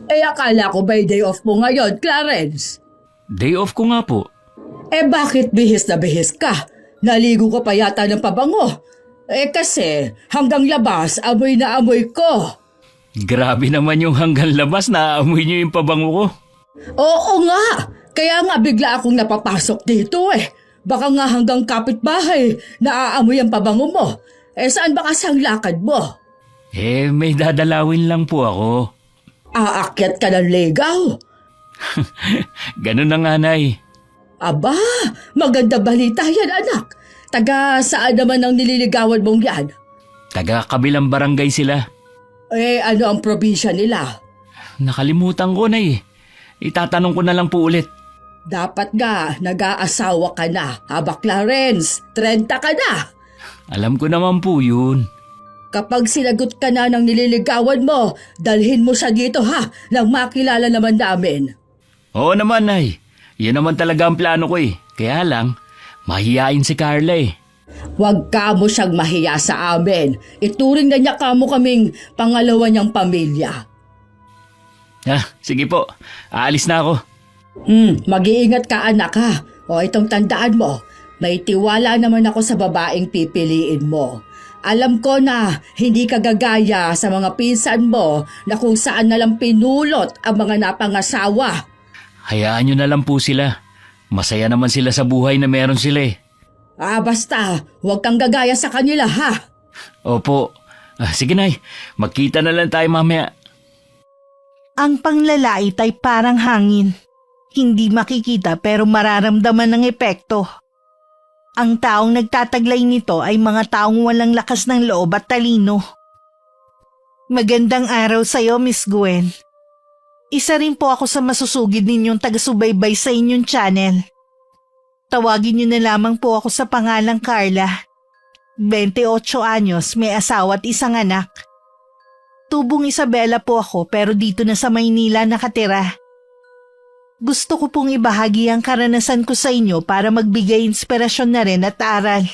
Akala ko by day off mo ngayon, Clarence. Day off ko nga po. Bakit bihis na bihis ka? Naligo ka pa yata ng pabango. Kasi hanggang labas, amoy na amoy ko. Grabe naman yung hanggang labas na aamoy niyo yung pabango ko. Oo nga, kaya nga bigla akong napapasok dito Baka nga hanggang kapitbahay naaamoy ang pabango mo. Saan ba kasi ang lakad mo? May dadalawin lang po ako. Aakyat ka ng legaw. Ganun na nga, Nay. Aba, maganda balita yan anak. Taga saan naman ang nililigawan mong yan? Taga kabilang barangay sila. Ano ang probinsya nila? Nakalimutan ko, Nay. Itatanong ko na lang po ulit. Dapat nga, nag-aasawa ka na. Aba Clarence, 30 ka na. Alam ko naman po yun. Kapag sinagot ka na ng nililigawan mo, dalhin mo siya dito nang makilala naman namin. Oo naman, Nay. Yan naman talaga ang plano ko Kaya lang, mahiyain si Carla Huwag ka mo siyang mahiya sa amin. Ituring na niya kamo kaming pangalawa niyang pamilya. Sige po. Aalis na ako. Mag-iingat ka anak itong tandaan mo, may tiwala naman ako sa babaeng pipiliin mo. Alam ko na hindi ka gagaya sa mga pinsan mo na kung saan nalang pinulot ang mga napangasawa. Hayaan nyo na lang po sila. Masaya naman sila sa buhay na meron sila Basta, huwag kang gagaya sa kanila Opo. Sige, Nay. Magkita na lang tayo mamaya. Ang panglalait ay parang hangin. Hindi makikita pero mararamdaman ng epekto. Ang taong nagtataglay nito ay mga taong walang lakas ng loob at talino. Magandang araw sa iyo, Miss Gwen. Isa rin po ako sa masusugid ninyong taga-subaybay sa inyong channel. Tawagin niyo na lamang po ako sa pangalang Carla. 28 anyos, may asawa at isang anak. Tubong Isabela po ako pero dito na sa Maynila nakatira. Gusto ko pong ibahagi ang karanasan ko sa inyo para magbigay inspirasyon na rin at aral.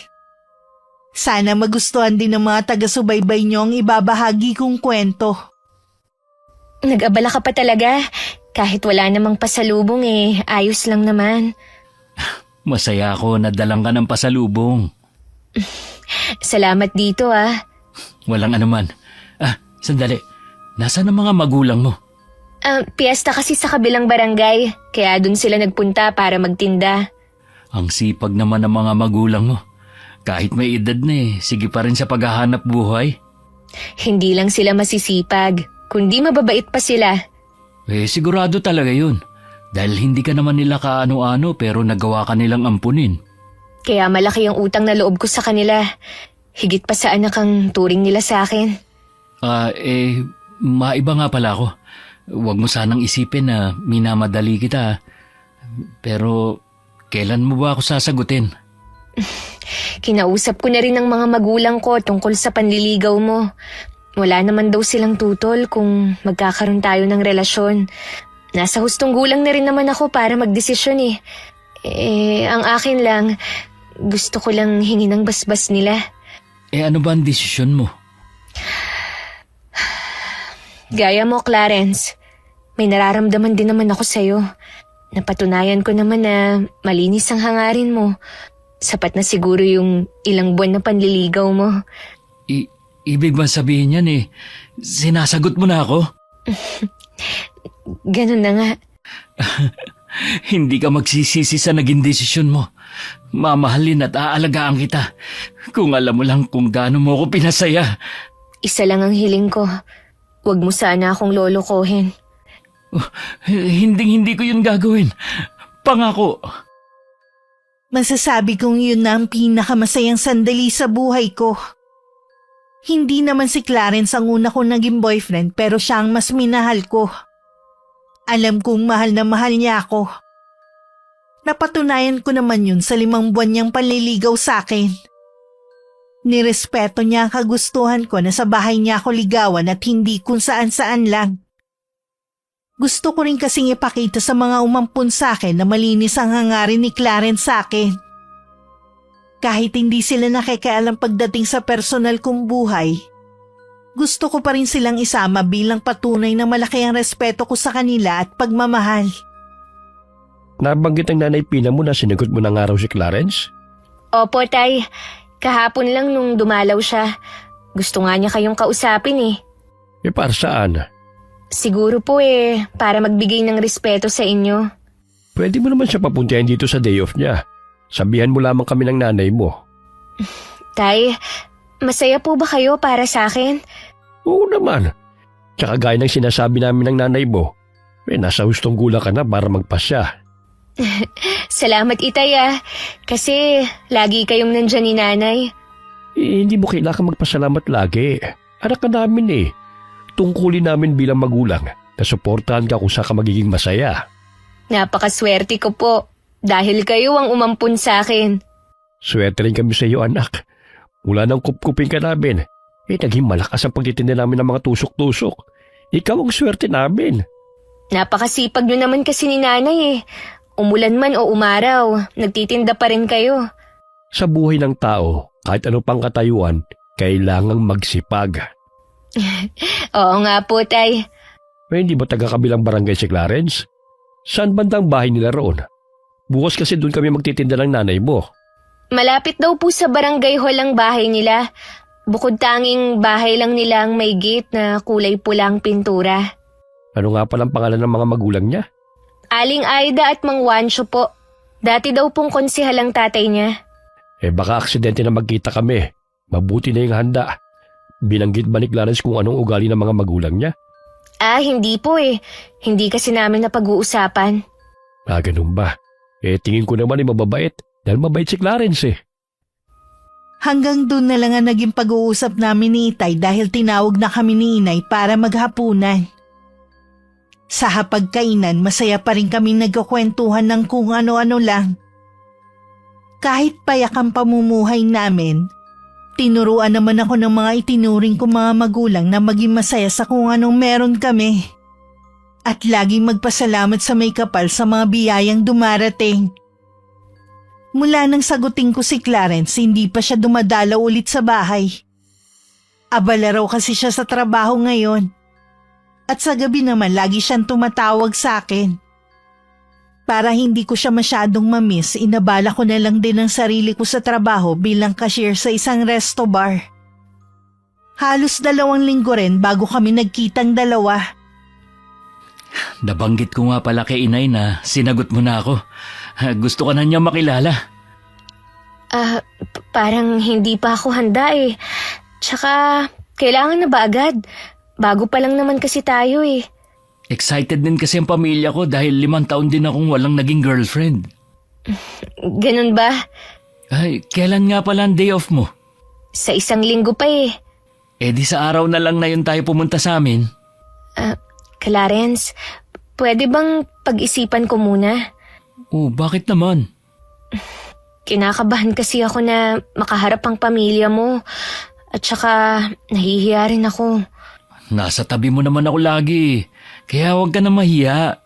Sana magustuhan din ng mga taga-subaybay niyo ang ibabahagi kong kwento. Nag-abala ka pa talaga. Kahit wala namang pasalubong ayos lang naman. Masaya ako na dalang ka ng pasalubong. Salamat dito Walang anuman. Sandali. Nasaan ang mga magulang mo? Piyesta kasi sa kabilang barangay, kaya dun sila nagpunta para magtinda. Ang sipag naman ng mga magulang mo. Kahit may edad na sige pa rin sa paghahanap buhay. Hindi lang sila masisipag, kundi mababait pa sila. Sigurado talaga yun. Dahil hindi ka naman nila kaano-ano pero nagawa ka nilang ampunin. Kaya malaki ang utang na loob ko sa kanila. Higit pa sa anak ang turing nila sa akin. Maiba nga pala ako. Huwag mo sanang isipin na minamadali kita. Pero kailan mo ba ako sasagutin? Kinausap ko na rin ang mga magulang ko tungkol sa panliligaw mo. Wala naman daw silang tutol kung magkakaroon tayo ng relasyon. Nasa hustong gulang na rin naman ako para magdesisyon ang akin lang, gusto ko lang hingi ng basbas nila. Ano ba ang desisyon mo? Gaya mo, Clarence. May nararamdaman din naman ako sa'yo. Napatunayan ko naman na malinis ang hangarin mo. Sapat na siguro yung ilang buwan na panliligaw mo. Ibig ba sabihin yan sinasagot mo na ako? Ganun na nga. Hindi ka magsisisi sa naging desisyon mo. Mamahalin at aalagaan kita. Kung alam mo lang kung gaano mo ako pinasaya. Isa lang ang hiling ko. Huwag mo sana akong lolokohin. Hindi ko yun gagawin. Pangako. Masasabi kong yun na ang pinakamasayang sandali sa buhay ko. Hindi naman si Clarence ang una kong naging boyfriend pero siya ang mas minahal ko. Alam kong mahal na mahal niya ako. Napatunayan ko naman yun sa 5 buwan niyang panliligaw sa akin. Nirespeto niya ang kagustuhan ko na sa bahay niya ako ligawan at hindi kung saan-saan lang. Gusto ko rin kasing ipakita sa mga umampun sa akin na malinis ang hangarin ni Clarence sa akin. Kahit hindi sila nakikialam pagdating sa personal kong buhay, Gusto ko pa rin silang isama bilang patunay na malaki ang respeto ko sa kanila at pagmamahal. Nabanggit ng Nanay Pina mo na sinagot mo na nga raw si Clarence? Opo, Tay. Kahapon lang nung dumalaw siya. Gusto nga niya kayong kausapin eh. Para saan? Siguro po para magbigay ng respeto sa inyo. Pwede mo naman siya papuntahin dito sa day off niya. Sabihan mo lamang kami ng nanay mo. Tay, masaya po ba kayo para sa akin? Oo naman. Tsaka gaya ng sinasabi namin ng nanay mo, nasa hustong gulang ka na para magpasya. Salamat, Itay kasi lagi kayong nandyan ni Nanay. Hindi mo kailangan magpasalamat lagi. Anak ka namin Tungkulin namin bilang magulang na suportahan ka kung saan ka magiging masaya. Napakaswerte ko po dahil kayo ang umampun sa akin. Swerte rin kami sa iyo, anak. Mula nang kupkupin ka namin, naging malakas ang pagtitinda namin ng mga tusok-tusok. Ikaw ang swerte namin. Napakasipag nyo naman kasi ni Nanay Umulan man o umaraw, nagtitinda pa rin kayo. Sa buhay ng tao, kahit ano pang katayuan, kailangang magsipag. Oo nga po, Tay. Hindi ba taga-kabilang barangay si Clarence? Saan bandang bahay nila roon? Bukas kasi doon kami magtitinda ng nanay mo. Malapit daw po sa barangay hall ang bahay nila. Bukod tanging bahay lang nila ang may gate na kulay pulang pintura. Ano nga palang pangalan ng mga magulang niya? Aling Aida at Mang Juancho po. Dati daw pong konsehal ang tatay niya. Baka aksidente na magkita kami. Mabuti na yung handa. Binanggit ba ni Clarence kung anong ugali ng mga magulang niya? Hindi po Hindi kasi namin napag-uusapan. Ganun ba? Tingin ko naman mababait dahil mabait si Clarence Hanggang doon na lang ang naging pag-uusap namin ni Itay dahil tinawag na kami ni Inay para maghapunan. Sa hapagkainan, masaya pa rin kami nagkakwentuhan ng kung ano-ano lang. Kahit payak ang pamumuhay namin, tinuruan naman ako ng mga itinuring kong mga magulang na maging masaya sa kung anong meron kami. At laging magpasalamat sa may kapal sa mga biyayang dumarating. Mula nang sagutin ko si Clarence, hindi pa siya dumadalaw ulit sa bahay. Abala raw kasi siya sa trabaho ngayon. At sa gabi naman lagi siyang tumatawag sa akin. Para hindi ko siya masyadong mamiss, inabala ko na lang din ang sarili ko sa trabaho bilang cashier sa isang resto bar. Halos 2 linggo rin bago kami nagkitang dalawa. Nabanggit ko nga pala kay Inay na sinagot mo na ako. Gusto ka na niya makilala. Parang hindi pa ako handa Tsaka, kailangan na ba agad? Bago pa lang naman kasi tayo Excited din kasi ang pamilya ko dahil 5 taon din akong walang naging girlfriend. Ganun ba? Ay, kailan nga pala ang day off mo? Sa 1 linggo pa Di sa araw na lang na yun tayo pumunta sa amin. Clarence, pwede bang pag-isipan ko muna? Bakit naman? Kinakabahan kasi ako na makaharap ang pamilya mo. At saka, nahihiya rin ako. Nasa tabi mo naman ako lagi. Kaya huwag ka na mahiya.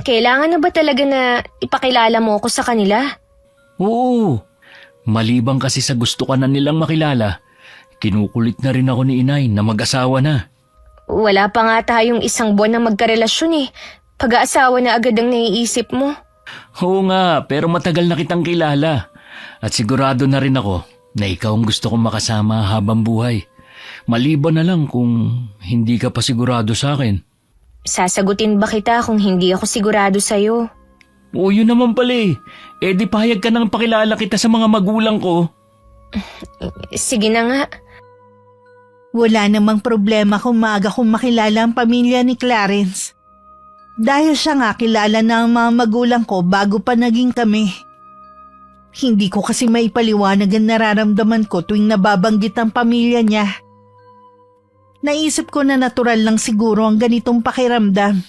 Kailangan na ba talaga na ipakilala mo ako sa kanila? Oo. Maliban kasi sa gusto ka na nilang makilala, kinukulit na rin ako ni Inay na mag-asawa na. Wala pa nga tayong 1 buwan na magkarelasyon Pag-aasawa na agad ang naiisip mo. Oo nga, pero matagal na kitang kilala. At sigurado na rin ako na ikaw ang gusto kong makasama habang buhay. Maliban na lang kung hindi ka pa sigurado sa akin. Sasagutin ba kita kung hindi ako sigurado sa'yo? Oo, yun naman pala di pahayag ka nang pakilala kita sa mga magulang ko. Sige na nga. Wala namang problema kung maaga kong makilala ang pamilya ni Clarence. Dahil siya nga kilala na ang mga magulang ko bago pa naging kami. Hindi ko kasi maipaliwanag ang nararamdaman ko tuwing nababanggit ang pamilya niya. Naisip ko na natural lang siguro ang ganitong pakiramdam.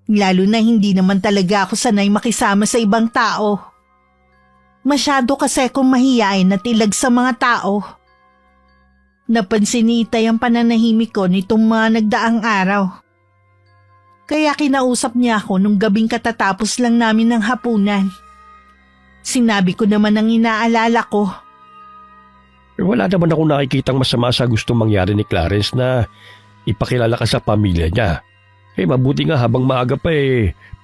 Lalo na hindi naman talaga ako sanay makisama sa ibang tao. Masyado kasi akong mahiyain at ilag sa mga tao. Napansin ni Itay ang pananahimik ko nitong mga nagdaang araw. Kaya kinausap niya ako nung gabing katatapos lang namin ng hapunan. Sinabi ko naman ang inaalala ko. Wala naman akong nakikitang masama sa gustong mangyari ni Clarence na ipakilala ka sa pamilya niya. Mabuti nga habang maaga pa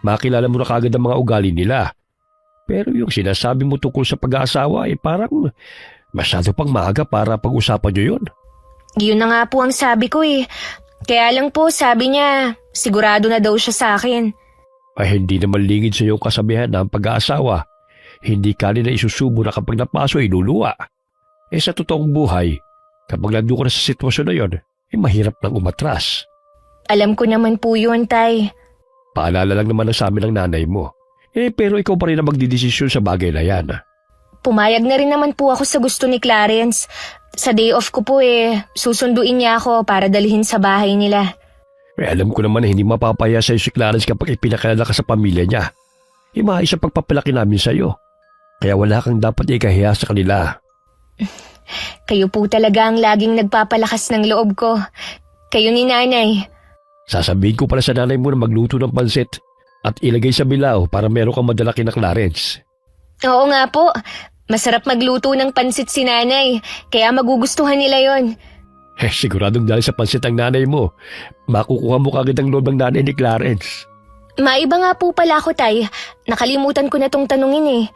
makilala mo na kagad ang mga ugali nila. Pero yung sinasabi mo tungkol sa pag-aasawa parang masyado pang maaga para pag-usapan niyo yun. Yun na nga po ang sabi ko eh. Kaya lang po sabi niya, sigurado na daw siya sa akin. Hindi naman lingid sa iyong kasabihan na ang pag-aasawa. Hindi ka na isusubo na kapag napaso iluluwa. Sa totoong buhay, kapag nandun ka na sa sitwasyon na yun, mahirap nang umatras. Alam ko naman po yun, Tay. Paalala lang naman sa amin ng nanay mo. Pero ikaw pa rin ang magdidesisyon sa bagay na yan. Pumayag na rin naman po ako sa gusto ni Clarence. Sa day off ko po susunduin niya ako para dalhin sa bahay nila. Alam ko naman na hindi mapapaya sa'yo si Clarence kapag ipinakilala ka sa pamilya niya. Maayos ang pagpapalaki namin sa'yo. Kaya wala kang dapat ikahiya sa kanila. Kayo po talaga ang laging nagpapalakas ng loob ko. Kayo ni Nanay. Sasabihin ko pala sa nanay mo na magluto ng pansit at ilagay sa bilao para meron kang madala kina Clarence. Oo nga po. Masarap magluto ng pansit si Nanay. Kaya magugustuhan nila yon. Siguradong dahil sa pansit ang nanay mo, makukuha mo kagad ang loob ng nanay ni Clarence. Maiba nga po pala ako, Tay. Nakalimutan ko na tong tanungin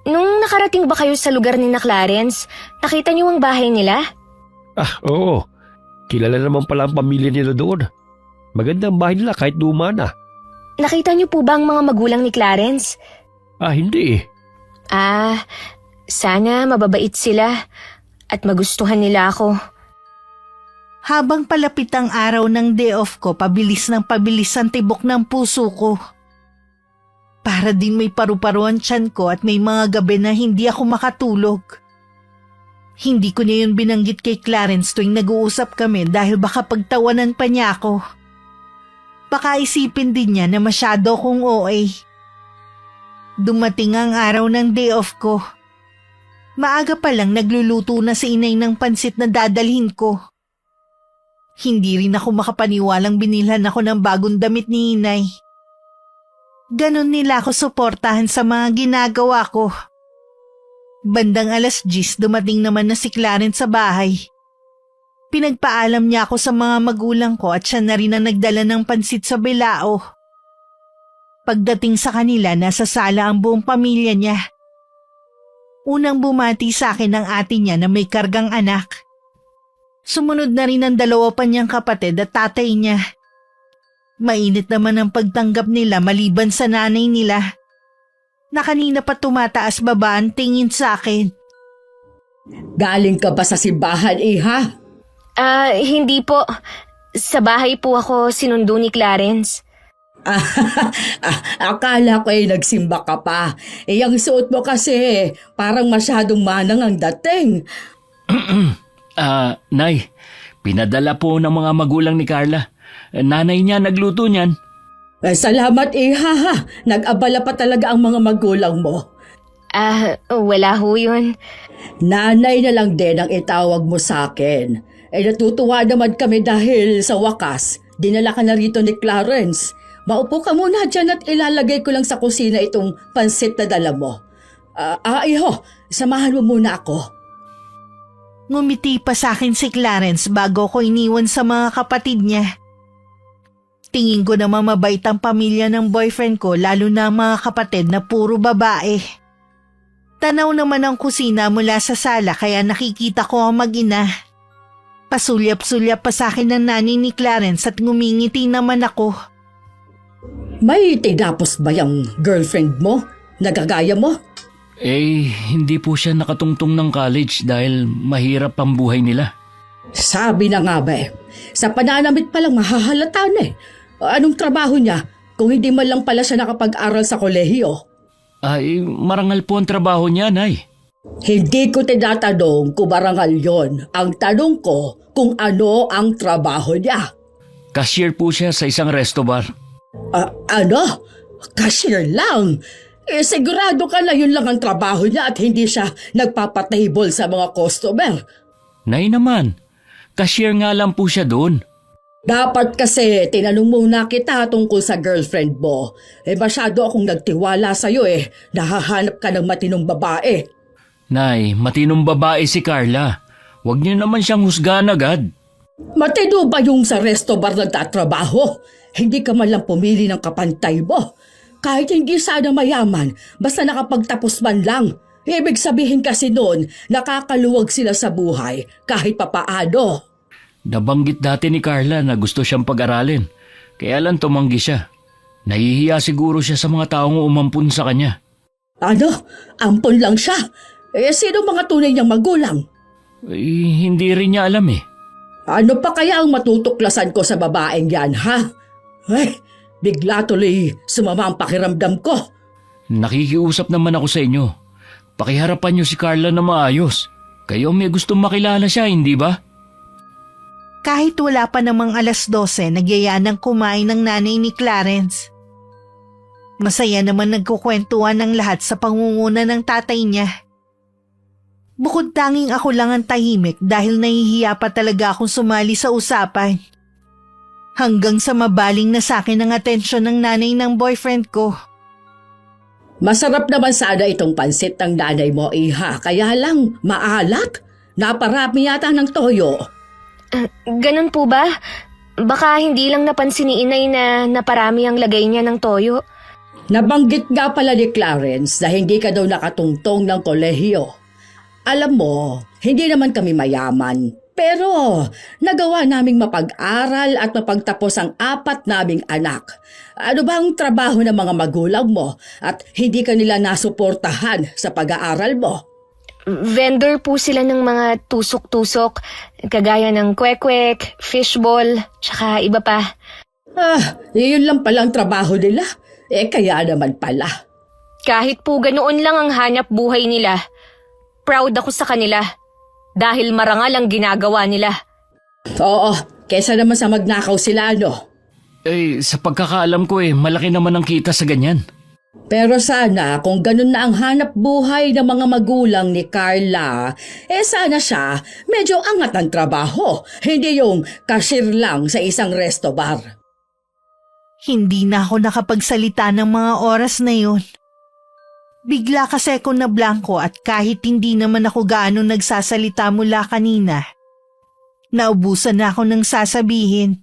Nung nakarating ba kayo sa lugar ni na Clarence, nakita niyo ang bahay nila? Oo. Kilala naman pala ang pamilya nila doon. Maganda ang bahay nila kahit luma na. Nakita niyo po ba ang mga magulang ni Clarence? Hindi Sana mababait sila at magustuhan nila ako. Habang palapit ang araw ng day off ko, pabilis ang tibok ng puso ko. Para din may paru-paro ang tiyan ko at may mga gabi na hindi ako makatulog. Hindi ko na yun binanggit kay Clarence tuwing nag-uusap kami dahil baka pagtawanan pa niya ako. Baka isipin din niya na masyado akong OA. Dumating ang araw ng day off ko. Maaga pa lang nagluluto na si inay ng pansit na dadalhin ko. Hindi rin ako makapaniwalang binilhan ako ng bagong damit ni inay. Ganon nila ako suportahan sa mga ginagawa ko. Bandang 10:00 dumating naman na si Clarence sa bahay. Pinagpaalam niya ako sa mga magulang ko at siya na rin ang nagdala ng pansit sa bilao. Pagdating sa kanila, nasa sala ang buong pamilya niya. Unang bumati sa akin ang ate niya na may kargang anak. Sumunod na rin ang 2 pa niyang kapatid at tatay niya. Mainit naman ang pagtanggap nila maliban sa nanay nila, na kanina pa tumataas baba ang tingin sa akin. Galing ka ba sa simbahan, Iha? Hindi po. Sa bahay po ako sinundo ni Clarence. Akala ko nagsimba ka pa. Ang suot mo kasi parang masyadong manang ang dating. Nay, pinadala po ng mga magulang ni Carla. Nanay niya nagluto niyan. Salamat, Iha. Nag-abala pa talaga ang mga magulang mo. Wala ho yun. Nanay na lang din ang itawag mo sa akin. Natutuwa naman kami dahil sa wakas, dinala ka na rito ni Clarence. Maupo ka muna dyan at ilalagay ko lang sa kusina itong pansit na dala mo. Iho, samahan mo muna ako. Ngumiti pa sa akin si Clarence bago ko iniwan sa mga kapatid niya. Tingin ko naman mabait ang pamilya ng boyfriend ko, lalo na ang mga kapatid na puro babae. Tanaw naman ang kusina mula sa sala kaya nakikita ko ang mag-ina. Pasulyap-sulyap pa sa akin ng nanay ni Clarence at ngumingiti naman ako. May tinapos ba yung girlfriend mo? Nagagaya mo? Hindi po siya nakatungtong ng college dahil mahirap ang buhay nila. Sabi na nga ba sa pananamit pa lang mahahalata na Anong trabaho niya kung hindi man lang pala siya nakapag-aral sa kolehiyo? Marangal po ang trabaho niya, Nay. Hindi ko tinatanong kung marangal yon. Ang tanong ko kung ano ang trabaho niya. Cashier po siya sa isang resto bar. Ano? Cashier lang? Sigurado ka na yun lang ang trabaho niya at hindi siya nagpapatable sa mga customer. Nay naman, cashier nga lang po siya doon. Dapat kasi tinanong muna kita tungkol sa girlfriend mo. Masyado akong nagtiwala sa'yo Nahahanap ka ng matinong babae. Nay, matinong babae si Carla. Huwag niyo naman siyang husgahan agad. Matino ba yung sa resto bar nagtatrabaho? Hindi ka man lang pumili ng kapantay mo. Kahit hindi sana mayaman, basta nakapagtapos man lang. Ibig sabihin kasi noon, nakakaluwag sila sa buhay kahit papaano. Nabanggit dati ni Carla na gusto siyang pag-aralin. Kaya lang tumanggi siya. Nahihiya siguro siya sa mga taong umampun sa kanya. Ano? Ampon lang siya? Sino mga tunay niyang magulang? Hindi rin niya alam eh. Ano pa kaya ang matutuklasan ko sa babaeng yan, ha? Bigla tuloy sumama ang pakiramdam ko. Nakikiusap naman ako sa inyo. Pakiharapan niyo si Carla na maayos. Kayo may gustong makilala siya, hindi ba? Kahit wala pa namang 12:00, nagyaya ng kumain ng nanay ni Clarence. Masaya naman nagkukwentuhan ng lahat sa pangunguna ng tatay niya. Bukod tanging ako lang ang tahimik dahil nahihiya pa talaga akong sumali sa usapan. Hanggang sa mabaling na sa akin ang atensyon ng nanay ng boyfriend ko. Masarap naman sana itong pansit ng nanay mo, iha. Kaya lang, maalat. Naparami yata ng toyo. Ganun po ba? Baka hindi lang napansin ni inay na naparami ang lagay niya ng toyo. Nabanggit nga pala ni Clarence na hindi ka daw nakatungtong ng kolehiyo. Alam mo, hindi naman kami mayaman. Pero nagawa naming mapag-aral at mapagtapos ang 4 naming anak. Ano ba ang trabaho ng mga magulang mo at hindi ka nila nasuportahan sa pag-aaral mo? Vendor po sila ng mga tusok-tusok, kagaya ng kwek-kwek, fishball, tsaka iba pa. Yun lang palang trabaho nila. Kaya naman pala. Kahit po ganoon lang ang hanap buhay nila, proud ako sa kanila dahil marangal ang ginagawa nila. Oo, kesa naman sa magnakaw sila, no? Sa pagkakaalam ko malaki naman ang kita sa ganyan. Pero sana kung ganun na ang hanap buhay ng mga magulang ni Carla, sana siya medyo angat ang trabaho, hindi yung cashier lang sa isang resto bar. Hindi na ako nakapagsalita ng mga oras na yun. Bigla kasi ako na blanco at kahit hindi naman ako gaano nagsasalita mula kanina, naubusan na ako ng sasabihin.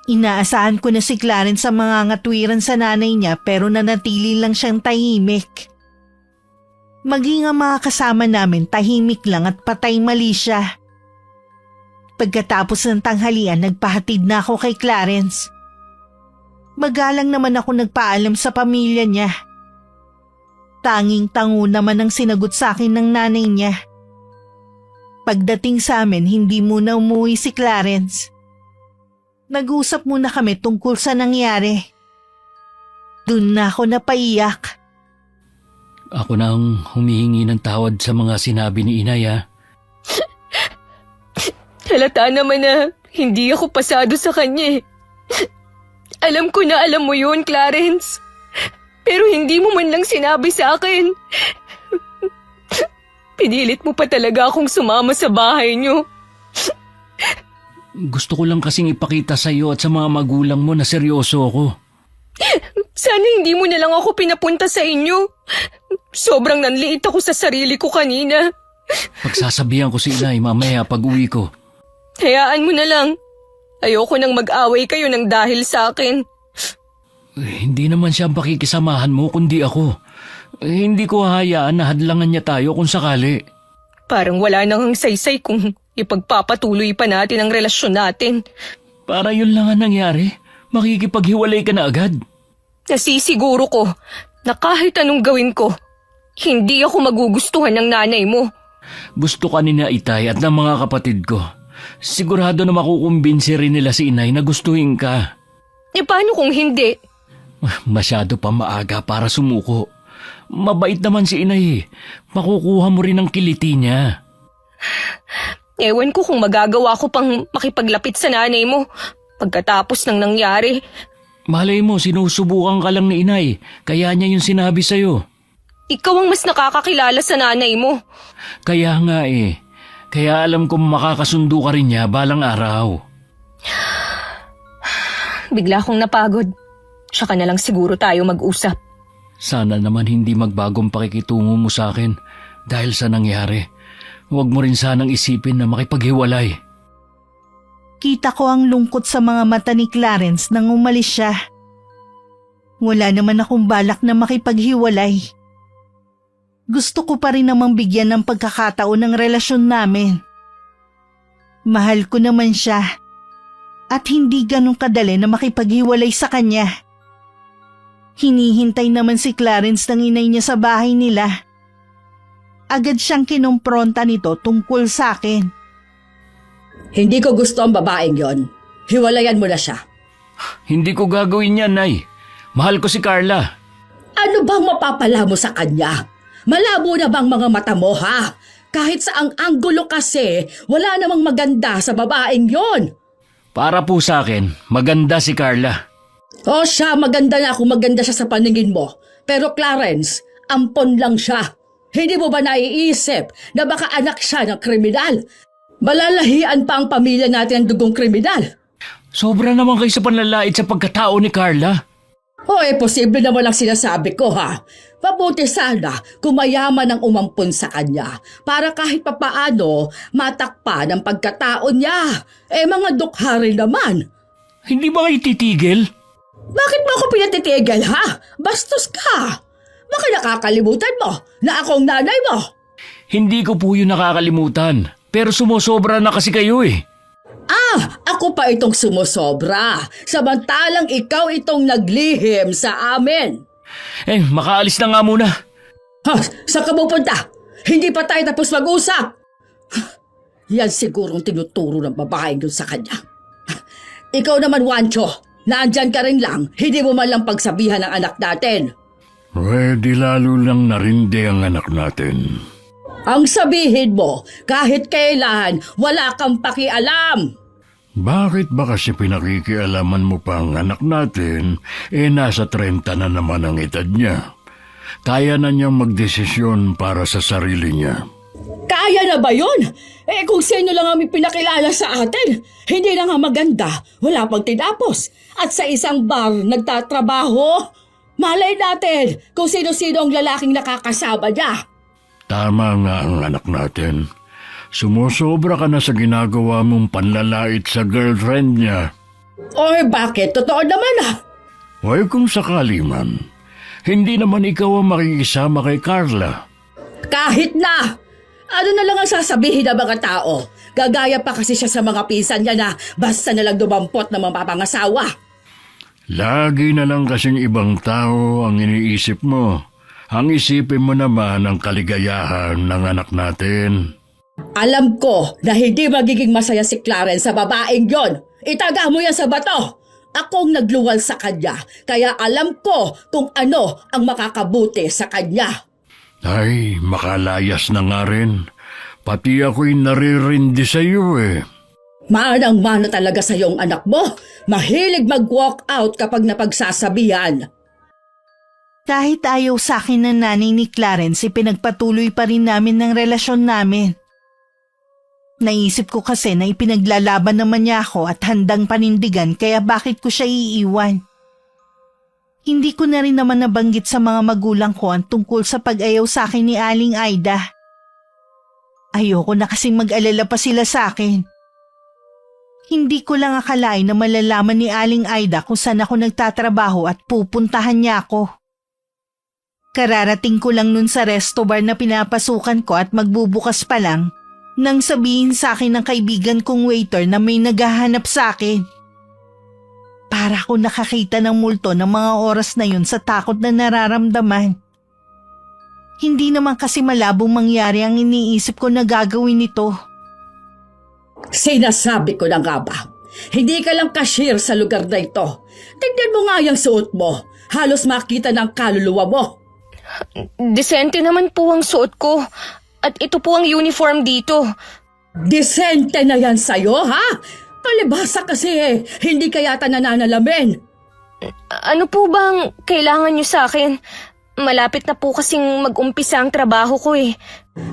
Inaasahan ko na si Clarence sa mga ngatwiran sa nanay niya pero nanatili lang siyang tahimik. Maging ang mga kasama namin tahimik lang at patay mali siya. Pagkatapos ng tanghalian, nagpahatid na ako kay Clarence. Magalang naman ako nagpaalam sa pamilya niya. Tanging-tango naman ang sinagot sa akin ng nanay niya. Pagdating sa amin, hindi muna umuwi si Clarence. Nag-usap muna kami tungkol sa nangyari. Doon na ako napaiyak. Ako na ang humihingi ng tawad sa mga sinabi ni inay, ha? Halata naman na hindi ako pasado sa kanya. Alam ko na alam mo yun, Clarence. Pero hindi mo man lang sinabi sa akin. Pinilit mo pa talaga akong sumama sa bahay niyo. Gusto ko lang kasing ipakita sa iyo at sa mga magulang mo na seryoso ako. Sana hindi mo na lang ako pinapunta sa inyo. Sobrang nanliit ako sa sarili ko kanina. Pagsasabihan ko si inay mamaya pag uwi ko. Hayaan mo na lang. Ayoko nang mag-away kayo ng dahil sa akin. Hindi naman siya ang pakikisamahan mo kundi ako. Hindi ko hahayaan na hadlangan niya tayo kung sakali. Parang wala nang saysay kung ipagpapatuloy pa natin ang relasyon natin. Para yun lang ang nangyari. Makikipaghiwalay ka na agad. Nasisiguro ko na kahit anong gawin ko, hindi ako magugustuhan ng nanay mo. Gusto ka ni na Itay at ng mga kapatid ko. Sigurado na makukumbinsi rin nila si inay na gustuhin ka. Paano kung hindi? Masyado pa maaga para sumuko. Mabait naman si inay. Makukuha mo rin ang kiliti niya. Ewan ko kung magagawa ko pang makipaglapit sa nanay mo pagkatapos ng nangyari. Malay mo, sinusubukan ka lang ni inay. Kaya niya yung sinabi sa'yo. Ikaw ang mas nakakakilala sa nanay mo. Kaya nga Kaya alam kong makakasundo ka rin niya balang araw. Bigla akong napagod. Tsaka na lang siguro tayo mag-usap. Sana naman hindi magbagong pakikitungo mo sa akin dahil sa nangyari. Huwag mo rin sanang isipin na makipaghiwalay. Kita ko ang lungkot sa mga mata ni Clarence nang umalis siya. Wala naman akong balak na makipaghiwalay. Gusto ko pa rin namang bigyan ng pagkakataon ng relasyon namin. Mahal ko naman siya at hindi ganun kadali na makipaghiwalay sa kanya. Hinihintay naman si Clarence ng inay niya sa bahay nila. Agad siyang kinumpronta nito tungkol sa akin. Hindi ko gusto ang babaeng yon. Hiwalayan mo na siya. Hindi ko gagawin yan, Nay. Mahal ko si Carla. Ano bang mapapala mo sa kanya? Malabo na bang mga mata mo, ha? Kahit sa ang anggulo kasi, wala namang maganda sa babaeng yon. Para po sa akin, maganda si Carla. O siya, maganda na kung maganda siya sa paningin mo. Pero Clarence, ampon lang siya. Hindi mo ba naiisip na baka anak siya ng kriminal? Malalahian pa ang pamilya natin ng dugong kriminal. Sobra naman kayo sa panlalait sa pagkatao ni Carla. O posible naman lang sinasabi ko, ha? Mabuti sana kung mayaman ang umampun sa kanya para kahit papaano matakpan ang pagkatao niya. Mga dukha rin naman. Hindi ba kayo titigil? Bakit mo ako pinatitigil, ha? Bastos ka. Baka nakakalimutan mo na akong nanay mo. Hindi ko po yun nakakalimutan. Pero sumusobra na kasi kayo eh. Ako pa itong sumusobra. Samantalang ikaw itong naglihim sa amin. Makaalis na nga muna. Saan ka pupunta? Hindi pa tayo tapos mag-usap. Yan sigurong tinuturo ng babaeng yun sa kanya. Ikaw naman, Wancho, naandyan ka rin lang. Hindi mo man lang pagsabihan ng anak natin. Di lalo lang narindi ang anak natin. Ang sabihin mo, kahit kailan, wala kang pakialam. Bakit ba kasi pinakikialaman mo pa ang anak natin, nasa 30 na naman ang edad niya? Kaya na niyang magdesisyon para sa sarili niya. Kaya na ba yun? Kung sino lang ang may pinakilala sa atin, hindi na nga maganda, wala pang tinapos. At sa isang bar nagtatrabaho, malay natin kung sino-sino ang lalaking nakakasama niya. Tama nga ang anak natin. Sumusobra ka na sa ginagawa mong panlalait sa girlfriend niya. Bakit? Totoo naman Kung sakali man, hindi naman ikaw ang makikisama kay Carla. Kahit na! Ano na lang ang sasabihin ng mga tao? Gagaya pa kasi siya sa mga pinsan niya na basta na lang dumampot ng mga papangasawa. Lagi na lang kasing ibang tao ang iniisip mo. Ang isipin mo naman ang kaligayahan ng anak natin. Alam ko na hindi magiging masaya si Clarence sa babaeng yon. Itaga mo yan sa bato. Akong nagluwal sa kanya, kaya alam ko kung ano ang makakabuti sa kanya. Ay, makalayas na nga rin. Pati ako'y naririndi sa iyo eh. Manang-mana talaga sa iyong anak mo. Mahilig mag-walk out kapag napagsasabihan. Kahit ayaw sa akin ng nanay ni Clarence, ipinagpatuloy pa rin namin ng relasyon namin. Naisip ko kasi na ipinaglalaban naman niya ako at handang panindigan kaya bakit ko siya iiwan. Hindi ko na rin naman nabanggit sa mga magulang ko ang tungkol sa pag-ayaw sa akin ni Aling Aida. Ayoko na kasing mag-alala pa sila sa akin. Hindi ko lang akalain na malalaman ni Aling Aida kung saan ako nagtatrabaho at pupuntahan niya ako. Kararating ko lang nun sa resto bar na pinapasukan ko at magbubukas pa lang nang sabihin sa akin ng kaibigan kong waiter na may naghahanap sa akin. Para ko nakakita ng multo ng mga oras na yun sa takot na nararamdaman. Hindi naman kasi malabong mangyari ang iniisip ko na gagawin nito. Sinasabi ko na nga ba? Hindi ka lang cashier sa lugar na ito. Tignan mo nga yung suot mo. Halos makita ng kaluluwa mo. Disente naman po ang suot ko. At ito po ang uniform dito. Disente na yan sa'yo, ha? Palibhasa kasi hindi ka yata nananalamin. Ano po bang kailangan niyo sa akin? Malapit na po kasing mag-umpisa ang trabaho ko eh.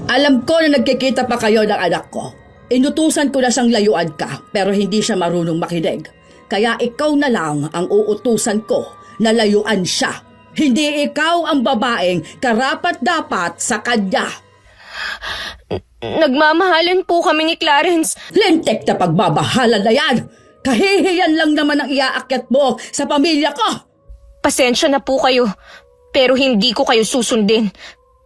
Alam ko na nagkikita pa kayo ng anak ko. Inutusan ko na siyang layuan ka pero hindi siya marunong makinig. Kaya ikaw na lang ang uutusan ko na layuan siya. Hindi ikaw ang babaeng karapat-dapat sa kanya. Nagmamahalan po kami ni Clarence. Lintik na pagbabahala na yan! Kahihiyan lang naman ang iaakyat mo sa pamilya ko! Pasensya na po kayo, pero hindi ko kayo susundin.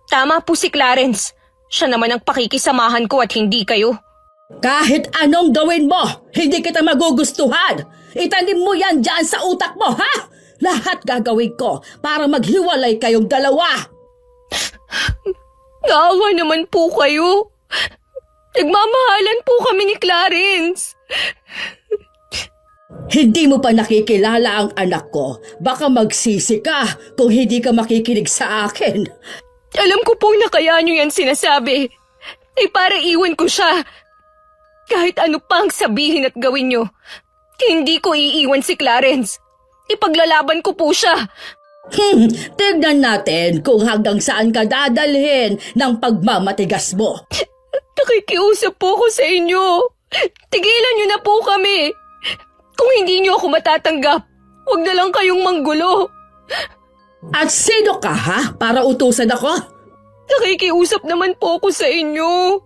Tama po si Clarence. Siya naman ang pakikisamahan ko at hindi kayo. Kahit anong gawin mo, hindi kita magugustuhan. Itanim mo yan dyan sa utak mo, ha? Lahat gagawin ko para maghiwalay kayong dalawa. Naawa naman po kayo. Nagmamahalan po kami ni Clarence. Hindi mo pa nakikilala ang anak ko. Baka magsisi ka kung hindi ka makikinig sa akin. Alam ko pong na kaya niyo yan sinasabi. Para iwan ko siya. Kahit ano pang sabihin at gawin niyo, hindi ko iiwan si Clarence. Ipaglalaban ko po siya. Tignan natin kung hanggang saan ka dadalhin ng pagmamatigas mo. Nakikiusap po ko sa inyo. Tigilan niyo na po kami. Kung hindi niyo ako matatanggap, huwag na lang kayong manggulo. At sino ka, ha? Para utusan ako? Nakikiusap naman po ako sa inyo.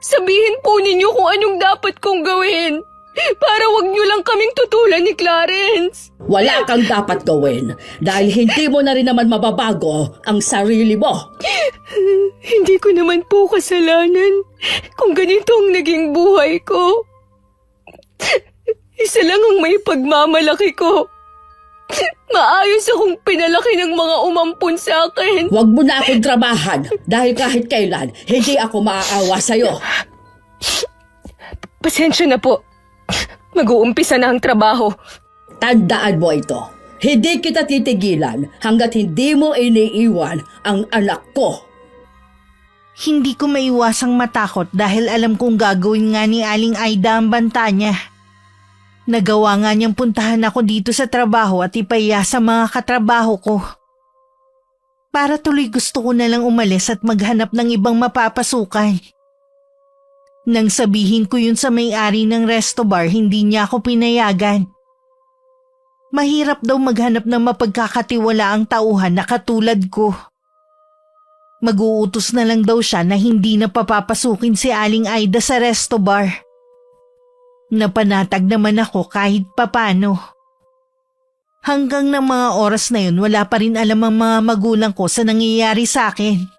Sabihin po ninyo kung anong dapat kong gawin. Para wag niyo lang kaming tutulan ni Clarence. Wala kang dapat gawin dahil hindi mo na rin naman mababago ang sarili mo. Hindi ko naman po kasalanan kung ganito ang naging buhay ko. Isa lang ang may pagmamalaki ko. Maayos akong pinalaki ng mga umampun sa akin. Huwag mo na akong trabahan dahil kahit kailan hindi ako maaawa sa'yo. Pasensya na po. Mag-uumpisa na ang trabaho. Tandaan mo ito. Hindi kita titigilan hanggat hindi mo iniiwan ang anak ko. Hindi ko maiwasang matakot dahil alam kong gagawin nga ni Aling Aida ang banta niya. Nagawa nga niyang puntahan ako dito sa trabaho at ipaya sa mga katrabaho ko. Para tuloy gusto ko na lang umalis at maghanap ng ibang mapapasukan. Nang sabihin ko yun sa may-ari ng resto bar, hindi niya ako pinayagan. Mahirap daw maghanap ng mapagkakatiwalaang tauhan na katulad ko. Mag-uutos na lang daw siya na hindi na papapasukin si Aling Aida sa resto bar. Napanatag naman ako kahit papano. Hanggang ng mga oras na yun, wala pa rin alam ang mga magulang ko sa nangyayari sa akin.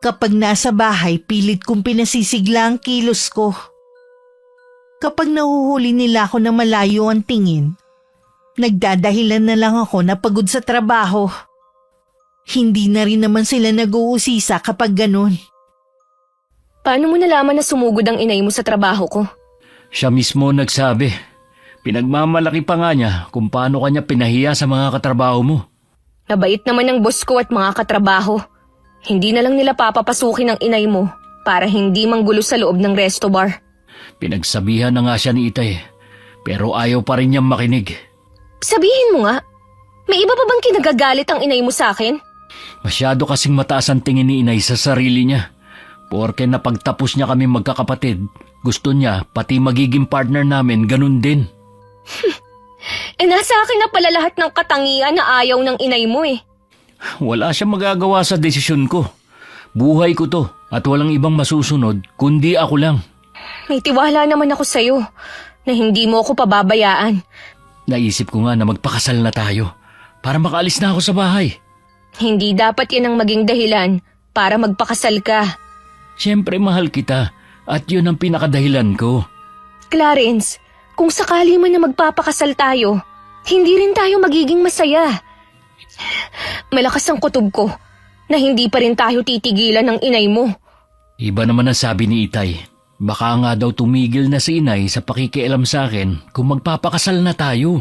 Kapag nasa bahay, pilit kong pinasisigla ang kilos ko. Kapag nahuhuli nila ako na malayo ang tingin, nagdadahilan na lang ako na pagod sa trabaho. Hindi na rin naman sila nag-uusisa kapag ganun. Paano mo nalaman na sumugod ang inay mo sa trabaho ko? Siya mismo nagsabi. Pinagmamalaki pa nga niya kung paano kanya pinahiya sa mga katrabaho mo. Nabait naman ng boss ko at mga katrabaho. Hindi na lang nila papapasukin ang inay mo para hindi manggulo sa loob ng resto bar. Pinagsabihan na nga siya ni Itay, pero ayaw pa rin niyang makinig. Sabihin mo nga, may iba pa bang kinagagalit ang inay mo sa akin? Masyado kasing mataas ang tingin ni Inay sa sarili niya. Porke napagtapos niya kami magkakapatid, gusto niya pati magiging partner namin ganun din. Nasa akin na pala lahat ng katangian na ayaw ng inay mo eh. Wala siyang magagawa sa desisyon ko. Buhay ko to at walang ibang masusunod kundi ako lang. May tiwala naman ako sa'yo na hindi mo ako pababayaan. Naisip ko nga na magpakasal na tayo para makaalis na ako sa bahay. Hindi dapat yan ang maging dahilan para magpakasal ka. Siyempre mahal kita at yun ang pinakadahilan ko. Clarence, kung sakali man na magpapakasal tayo, hindi rin tayo magiging masaya. Malakas ang kutob ko na hindi pa rin tayo titigilan ng inay mo. Iba naman ang sabi ni Itay. Baka nga daw tumigil na si Inay sa pakikialam sa akin kung magpapakasal na tayo.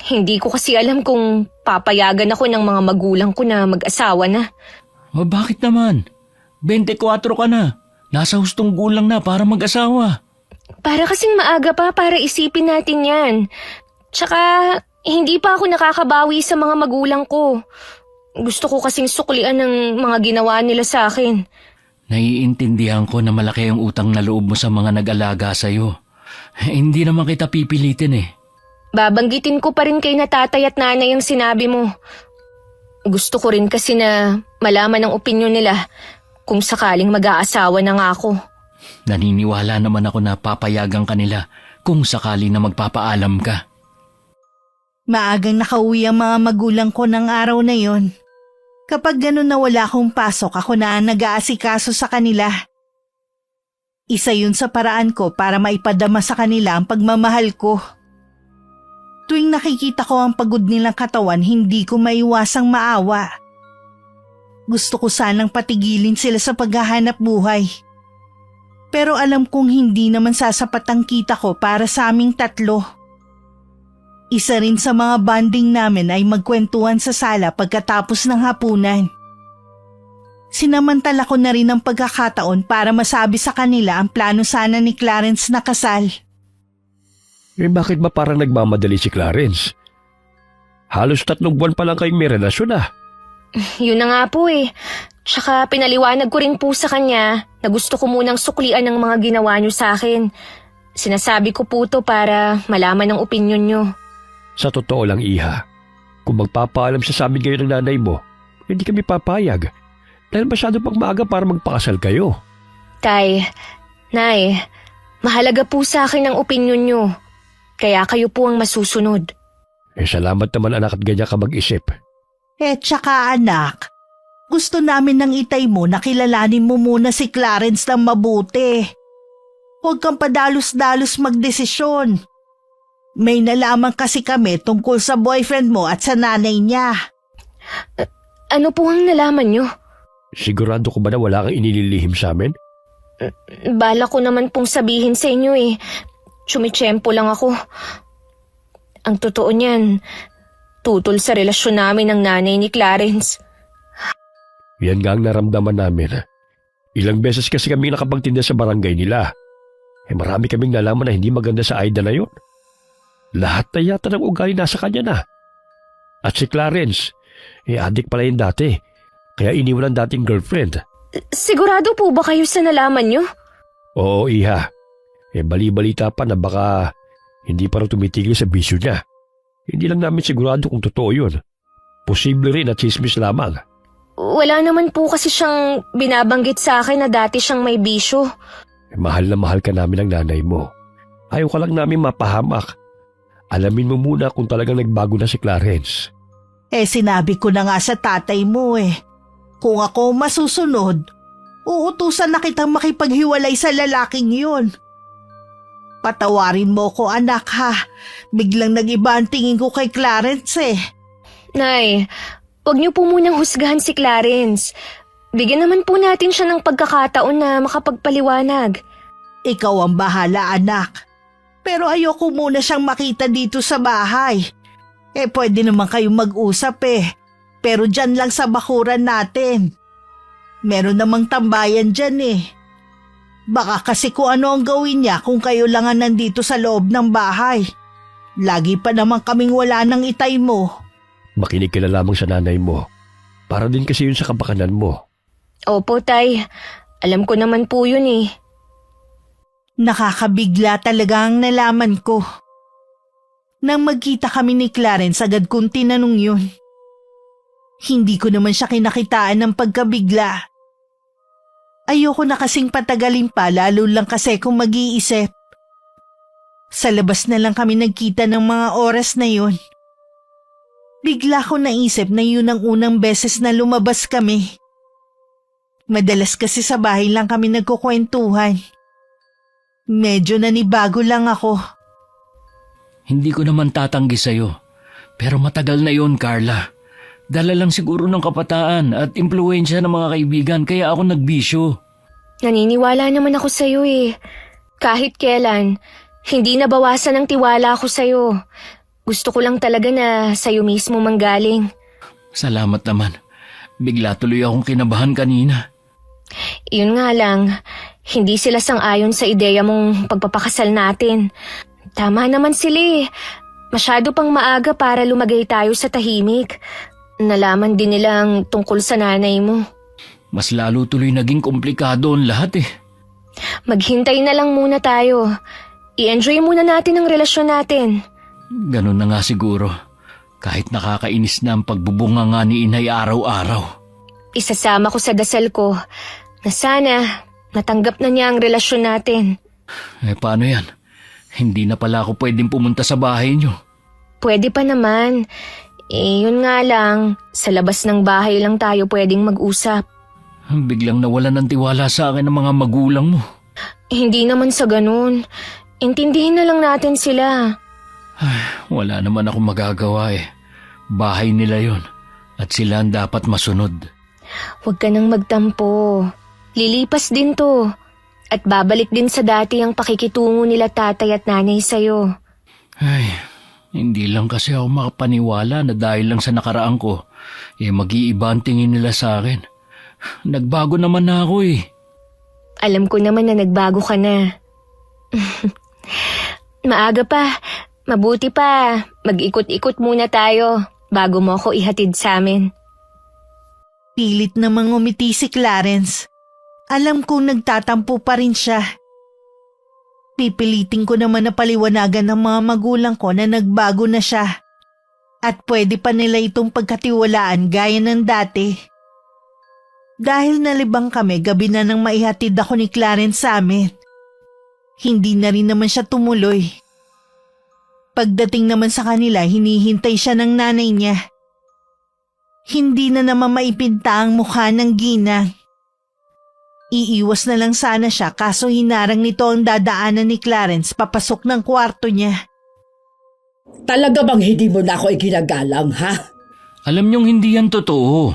Hindi ko kasi alam kung papayagan ako ng mga magulang ko na mag-asawa na. O bakit naman? 24 ka na. Nasa hustong gulang na para mag-asawa. Para kasing maaga pa para isipin natin yan. Tsaka hindi pa ako nakakabawi sa mga magulang ko. Gusto ko kasing suklian ng mga ginawa nila sa akin. Naiintindihan ko na malaki ang utang na loob mo sa mga nag-alaga sa'yo. Hindi naman kita pipilitin eh. Babanggitin ko pa rin kay na tatay at nanay ang sinabi mo. Gusto ko rin kasi na malaman ang opinyon nila kung sakaling mag-aasawa na nga ako. Naniniwala naman ako na papayagan ka nila kung sakali na magpapaalam ka. Maagang nakauwi ang mga magulang ko ng araw na yon. Kapag ganun na wala akong pasok, ako na ang nag-aasikaso sa kanila. Isa yun sa paraan ko para maipadama sa kanila ang pagmamahal ko. Tuwing nakikita ko ang pagod nilang katawan, hindi ko maiwasang maawa. Gusto ko sanang patigilin sila sa paghahanap buhay. Pero alam kong hindi naman sasapat ang kita ko para sa aming tatlo. Isa rin sa mga bonding namin ay magkwentuhan sa sala pagkatapos ng hapunan. Sinamantala ko na rin ang pagkakataon para masabi sa kanila ang plano sana ni Clarence na kasal. Bakit ba parang nagmamadali si Clarence? Halos 3 buwan pa lang kayong may relasyon ah. Yun na nga po eh. Tsaka pinaliwanag ko rin po sa kanya na gusto ko munang suklian ng mga ginawa niyo sa akin. Sinasabi ko po to para malaman ang opinyon niyo. Sa totoo lang, Iha, kung magpapaalam siya sa amin ngayon ng nanay mo, hindi kami papayag. Dahil masyado pang maaga para magpakasal kayo. Tay, Nay, mahalaga po sa akin ang opinyon niyo. Kaya kayo po ang masusunod. Salamat naman anak at ganyan ka mag-isip. Tsaka anak, gusto namin ng itay mo na kilalanin mo muna si Clarence ng mabuti. Huwag kang padalos-dalos magdesisyon. May nalaman kasi kami tungkol sa boyfriend mo at sa nanay niya. Ano po ang nalaman niyo? Sigurado ko ba na wala kang inililihim sa amin? Bala ko naman pong sabihin sa inyo eh. Tsumitsyempo lang ako. Ang totoo niyan, tutol sa relasyon namin ng nanay ni Clarence. Yan nga ang naramdaman namin. Ilang beses kasi kami nakapagtinda sa barangay nila. Marami kaming nalaman na hindi maganda sa Aida na yun. Lahat na yata ng ugali nasa kanya na. At si Clarence, adik pala yun dati. Kaya iniwan ang dating girlfriend. Sigurado po ba kayo sa nalaman niyo? Oo, Iha. Bali-balita pa na baka hindi pa rin tumitigil sa bisyo niya. Hindi lang namin sigurado kung totoo yun. Posible rin na chismis lamang. Wala naman po kasi siyang binabanggit sa akin na dati siyang may bisyo. Mahal na mahal ka namin ng nanay mo. Ayaw ka lang namin mapahamak. Alamin mo muna kung talagang nagbago na si Clarence. Sinabi ko na nga sa tatay mo eh. Kung ako masusunod, uutusan na kitang makipaghiwalay sa lalaking yun. Patawarin mo ko anak ha. Biglang nag-iba ang tingin ko kay Clarence eh. Nay, huwag niyo po munang husgahan si Clarence. Bigyan naman po natin siya ng pagkakataon na makapagpaliwanag. Ikaw ang bahala anak. Pero ayoko muna siyang makita dito sa bahay. Pwede naman kayong mag-usap eh. Pero dyan lang sa bakuran natin. Meron namang tambayan dyan eh. Baka kasi kung ano ang gawin niya kung kayo lang ang nandito sa loob ng bahay. Lagi pa naman kaming wala ng itay mo. Makinig ka na lamang sa nanay mo. Para din kasi yun sa kapakanan mo. Opo, Tay. Alam ko naman po yun eh. Nakakabigla talaga ang nalaman ko. Nang magkita kami ni Clarence, agad kong tinanong yun. Hindi ko naman siya kinakitaan ng pagkabigla. Ayoko na kasing patagalin pa, lalo lang kasi kung mag-iisip. Sa labas na lang kami nagkita ng mga oras na yun. Bigla ko naisip na yun ang unang beses na lumabas kami. Madalas kasi sa bahay lang kami nagkukwentuhan. Medyo nanibago lang ako. Hindi ko naman tatanggi sa'yo. Pero matagal na yon, Carla. Dala lang siguro ng kabataan at impluwensya ng mga kaibigan kaya ako nagbisyo. Naniniwala naman ako sa'yo eh. Kahit kailan, hindi nabawasan ang tiwala ko sa'yo. Gusto ko lang talaga na sa'yo mismo manggaling. Salamat naman. Bigla tuloy akong kinabahan kanina. Yun nga lang, hindi sila sang-ayon sa ideya mong pagpapakasal natin. Tama naman sila eh. Masyado pang maaga para lumagay tayo sa tahimik. Nalaman din nila ang tungkol sa nanay mo. Mas lalo tuloy naging komplikado ang lahat eh. Maghintay na lang muna tayo. I-enjoy muna natin ang relasyon natin. Ganun na nga siguro. Kahit nakakainis na ang pagbubunga nga ni inay araw-araw. Isasama ko sa dasal ko Na sana natanggap na niya ang relasyon natin. Paano yan? Hindi na pala ako pwedeng pumunta sa bahay niyo. Pwede pa naman. Yun nga lang, sa labas ng bahay lang tayo pwedeng mag-usap. Biglang nawalan ng tiwala sa akin ng mga magulang mo. Hindi naman sa ganun. Intindihin na lang natin sila. Wala naman akong magagawa eh. Bahay nila yon at sila ang dapat masunod. Huwag ka nang magtampo. Lilipas din to. At babalik din sa dati ang pakikitungo nila tatay at nanay sa'yo. Hindi lang kasi ako makapaniwala na dahil lang sa nakaraan ko, mag-iiba ang tingin nila sa akin. Nagbago naman na ako eh. Alam ko naman na nagbago ka na. Maaga pa. Mabuti pa. Mag-ikot-ikot muna tayo bago mo ako ihatid sa amin. Pilit namang umiti si Clarence. Alam kong nagtatampo pa rin siya. Pipilitin ko naman na paliwanagan ng mga magulang ko na nagbago na siya. At pwede pa nila itong pagkatiwalaan gaya ng dati. Dahil nalibang kami, gabi na nang maihatid ako ni Clarence sa amin. Hindi na rin naman siya tumuloy. Pagdating naman sa kanila, hinihintay siya ng nanay niya. Hindi na naman maipinta ang mukha ng ginang. Iiwas na lang sana siya kaso hinarang nito ang dadaanan ni Clarence papasok ng kwarto niya. Talaga bang hindi mo na ako iginagalang, ha? Alam niyong hindi yan totoo.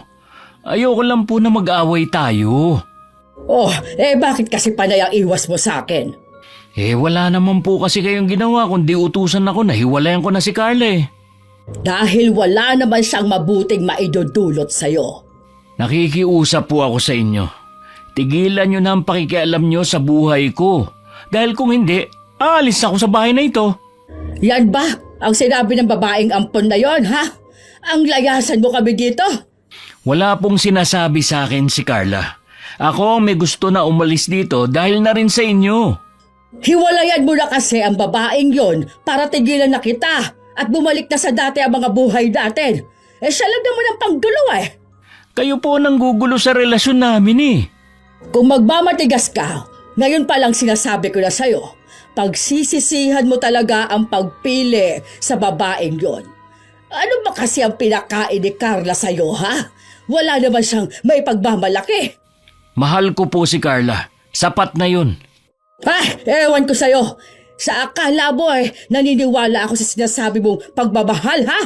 Ayoko lang po na mag-away tayo. Bakit kasi panay ang iwas mo sa akin? Wala naman po kasi kayong ginawa kundi utusan ako na hiwalayan ko na si Carla eh. Dahil wala naman siyang mabuting maidudulot sa'yo. Nakikiusap po ako sa inyo. Tigilan niyo na ang pakikialam niyo sa buhay ko. Dahil kung hindi, aalis ako sa bahay na ito. Yan ba ang sinabi ng babaeng ampon na yon, ha? Ang layasan mo kami dito? Wala pong sinasabi sa akin si Carla. Ako ang may gusto na umalis dito dahil na rin sa inyo. Hiwalayan mo na kasi ang babaeng yon para tigilan na kita at bumalik na sa dati ang mga buhay natin. Siya lang naman ang panggulo eh. Kayo po nang gugulo sa relasyon namin eh. Kung magmamatigas ka, ngayon pa lang sinasabi ko na sa'yo, pagsisisihan mo talaga ang pagpili sa babaeng yon. Ano ba kasi ang pinakain ni Carla sa'yo, ha? Wala naman siyang may pagmamalaki. Mahal ko po si Carla. Sapat na yun. Ewan ko sa'yo. Sa akala mo naniniwala ako sa sinasabi mong pagmamahal, ha?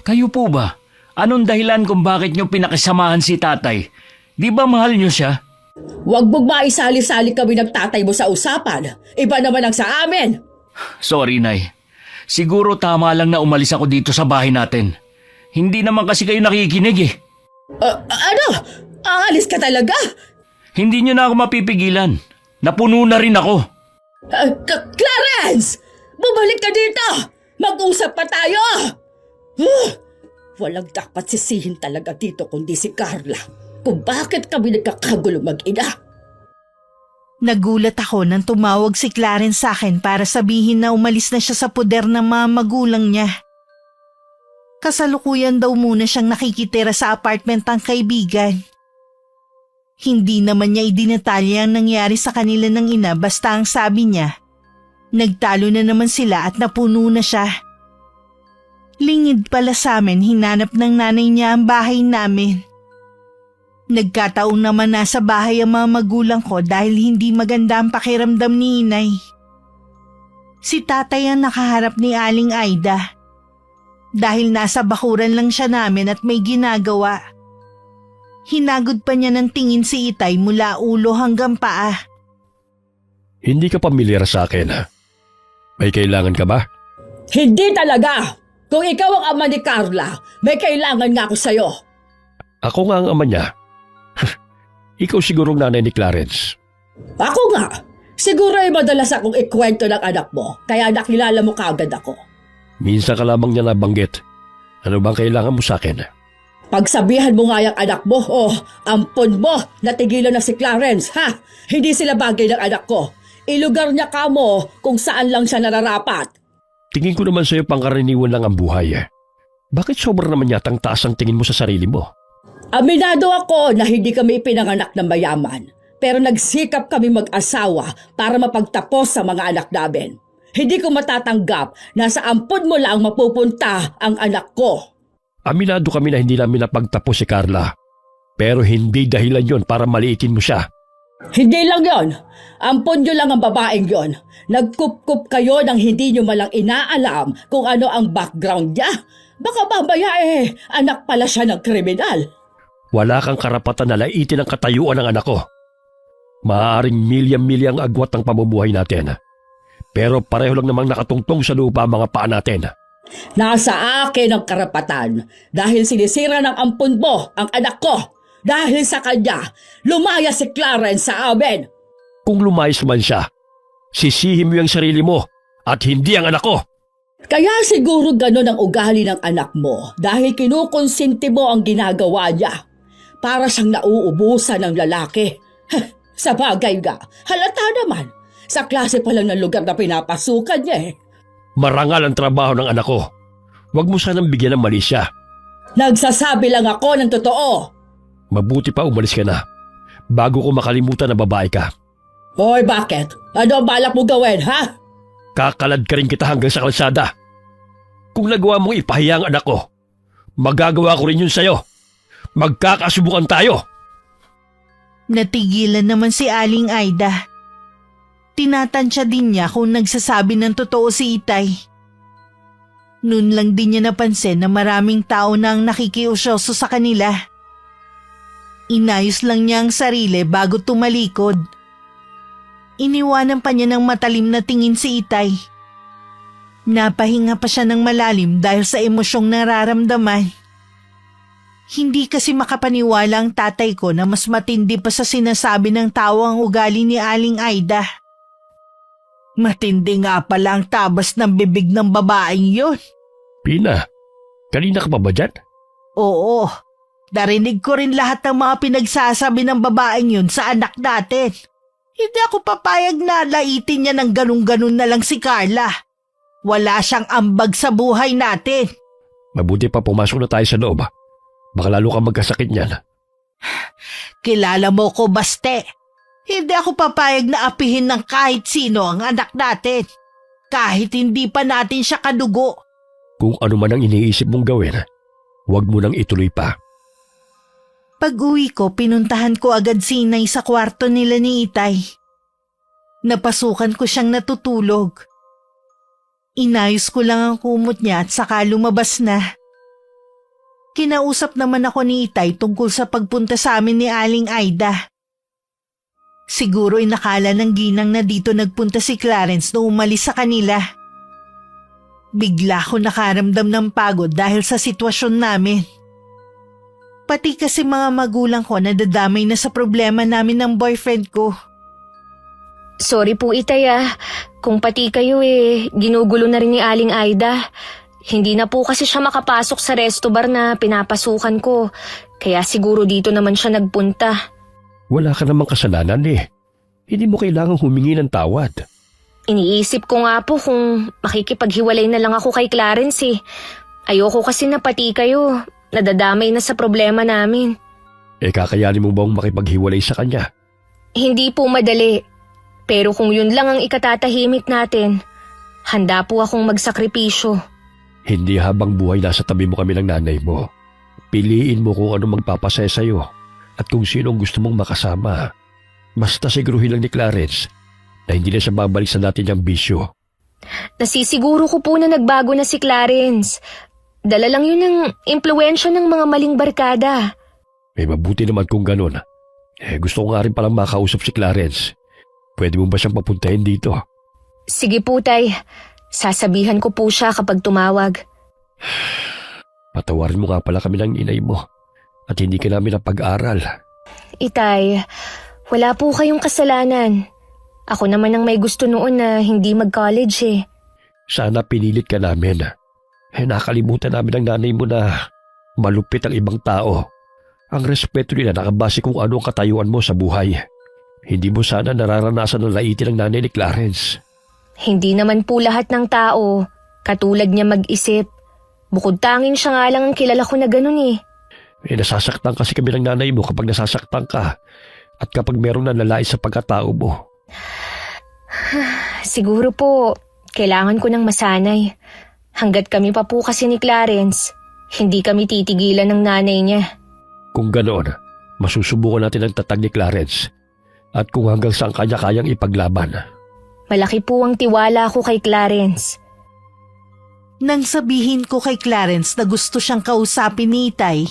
Kayo po ba? Anong dahilan kung bakit niyo pinakisamahan si tatay? Di ba mahal niyo siya? Huwag mong maisali-sali kami ng tatay mo sa usapan. Iba naman ang sa amin. Sorry, Nay. Siguro tama lang na umalis ako dito sa bahay natin. Hindi naman kasi kayo nakikinig eh. Ano? Aalis ka talaga? Hindi niyo na ako mapipigilan. Napuno na rin ako. Clarence! Bumalik ka dito! Mag-usap pa tayo! Walang dapat sisihin talaga dito kundi si Carla. Kung bakit kami nagkakagulo mag-ina. Nagulat ako nang tumawag si Clarence sa akin para sabihin na umalis na siya sa poder ng mga magulang niya. Kasalukuyan daw muna siyang nakikitira sa apartment ng kaibigan. Hindi naman niya idinatalya ang nangyari sa kanila ng ina basta ang sabi niya, nagtalo na naman sila at napuno na siya. Lingid pala sa amin, hinanap ng nanay niya ang bahay namin. Nagkataon naman nasa bahay ang mga magulang ko dahil hindi maganda ang pakiramdam ni inay. Si tatay ang nakaharap ni Aling Aida. Dahil nasa bakuran lang siya namin at may ginagawa. Hinagod pa niya ng tingin si itay mula ulo hanggang paa. Hindi ka pamilyar sa akin, ha? May kailangan ka ba? Hindi talaga! Kung ikaw ang ama ni Carla, may kailangan nga ako sa'yo. Ako nga ang ama niya. Ikaw sigurong nanay ni Clarence. Ako nga! Siguro ay madalas akong ikwento ng anak mo, kaya nakilala mo kaagad ako. Minsan ka lamang niya nabanggit. Ano bang kailangan mo sa akin? Pagsabihan mo nga yung anak mo, ampon mo, natigilan na si Clarence, ha? Hindi sila bagay ng anak ko. Ilugar niya ka mo kung saan lang siya nararapat. Tingin ko naman sa'yo pangkaraniwan lang ang buhay. Bakit sobra naman yatang taas ang tingin mo sa sarili mo? Aminado ako na hindi kami ipinanganak ng mayaman. Pero nagsikap kami mag-asawa para mapagtapos sa mga anak namin. Hindi ko matatanggap na sa ampon mo lang mapupunta ang anak ko. Aminado kami na hindi namin napagtapos si Carla. Pero hindi dahilan yon para maliitin mo siya. Hindi lang yon. Ampon nyo lang ang babaeng yon. Nagkup-kup kayo nang hindi nyo malang inaalam kung ano ang background niya. Baka babaya anak pala siya ng kriminal. Wala kang karapatan na laitin ang katayuan ng anak ko. Maaaring milyang-milyang agwat ng pamumuhay natin. Pero pareho lang namang nakatungtong sa lupa ang mga paa natin. Nasa akin ang karapatan dahil sinisira ng ampon mo ang anak ko. Dahil sa kanya, lumaya si Clarence sa amin. Kung lumayas man siya, sisihin mo yung sarili mo at hindi ang anak ko. Kaya siguro gano'n ang ugali ng anak mo dahil kinukonsinti mo ang ginagawa niya. Para siyang nauubusan ng lalaki. Sa bagay nga, halata naman. Sa klase pa lang ng lugar na pinapasukan niya Marangal ang trabaho ng anak ko. Huwag mo sanang bigyan ng mali siya. Nagsasabi lang ako ng totoo. Mabuti pa umalis ka na bago ko makalimutan na babae ka. Hoy, bakit? Ano ang balak mo gawin, ha? Kakalad ka rin kita hanggang sa kalsada. Kung nagawa mong ipahiya ang anak ko, magagawa ko rin yun sa'yo. Magkakasubukan tayo. Natigilan naman si Aling Aida. Tinatansya din niya kung nagsasabi ng totoo si Itay. Noon lang din niya napansin na maraming tao na ang nakikiusyoso sa kanila. Inayos lang niya ang sarili bago tumalikod. Iniwanan pa niya ng matalim na tingin si Itay. Napahinga pa siya ng malalim dahil sa emosyong nararamdaman. Hindi kasi makapaniwala ang tatay ko na mas matindi pa sa sinasabi ng tao ang ugali ni Aling Aida. Matindi nga pala ang tabas ng bibig ng babaeng yun. Pina, kanina ka pa ba dyan? Oo, narinig ko rin lahat ng mga pinagsasabi ng babaeng yun sa anak natin. Hindi ako papayag na laitin niya ng ganun-ganun na lang si Carla. Wala siyang ambag sa buhay natin. Mabuti pa pumasok na tayo sa loob. Baka lalo kang magkasakit niyan. Kilala mo ko, Baste. Hindi ako papayag na apihin ng kahit sino ang anak natin. Kahit hindi pa natin siya kadugo. Kung ano man ang iniisip mong gawin, huwag mo nang ituloy pa. Pag-uwi ko, pinuntahan ko agad si Inay sa kwarto nila ni Itay. Napasukan ko siyang natutulog. Inayos ko lang ang kumot niya at saka lumabas na. Kinausap naman ako ni Itay tungkol sa pagpunta sa amin ni Aling Aida. Siguro inakala ng ginang na dito nagpunta si Clarence nung umalis sa kanila. Bigla ko nakaramdam ng pagod dahil sa sitwasyon namin. Pati kasi mga magulang ko nadadamay na sa problema namin ng boyfriend ko. Sorry po, Itay Kung pati kayo ginugulo na rin ni Aling Aida. Hindi na po kasi siya makapasok sa resto bar na pinapasukan ko. Kaya siguro dito naman siya nagpunta. Wala ka namang kasalanan Hindi mo kailangang humingi ng tawad. Iniisip ko nga po kung makikipaghiwalay na lang ako kay Clarence Ayoko kasi na pati kayo nadadamay na sa problema namin. Kakayanin mo bang makipaghiwalay sa kanya? Hindi po madali. Pero kung yun lang ang ikatatahimik natin, handa po akong magsakripisyo. Hindi habang buhay nasa tabi mo kami ng nanay mo. Piliin mo kung ano magpapasaya sa'yo at kung sino ang gusto mong makasama. Basta siguruhin lang ni Clarence na hindi na siya babalik sa natin niyang bisyo. Nasisiguro ko po na nagbago na si Clarence. Dala lang yun ng impluwensya ng mga maling barkada. Mabuti naman kung ganun. Gusto ko nga rin palang makausap si Clarence. Pwede mo ba siyang papuntahin dito? Sige po, Tay. Sasabihan ko po siya kapag tumawag. Patawarin mo nga pala kami ng inay mo at hindi ka namin napag-aral. Itay, wala po kayong kasalanan. Ako naman ang may gusto noon na hindi mag-college Sana pinilit ka namin. Nakalimutan namin ang nanay mo na malupit ang ibang tao. Ang respeto nila nakabase kung ano ang katayuan mo sa buhay. Hindi mo sana nararanasan ng laitin ng nanay ni Clarence. Hindi naman po lahat ng tao katulad niya mag-isip. Bukod tanging siya nga lang ang kilala ko na ganun Nasasaktan kasi kami ng nanay mo kapag nasasaktan ka. at kapag meron na lalais sa pagkatao mo. Siguro po, kailangan ko ng masanay. Hanggat kami pa po kasi ni Clarence, hindi kami titigilan ng nanay niya. Kung ganoon, masusubukan natin ang tatag ni Clarence at kung hanggang saan kanya kayang ipaglaban. Malaki po ang tiwala ko kay Clarence. Nang sabihin ko kay Clarence na gusto siyang kausapin ni Itay,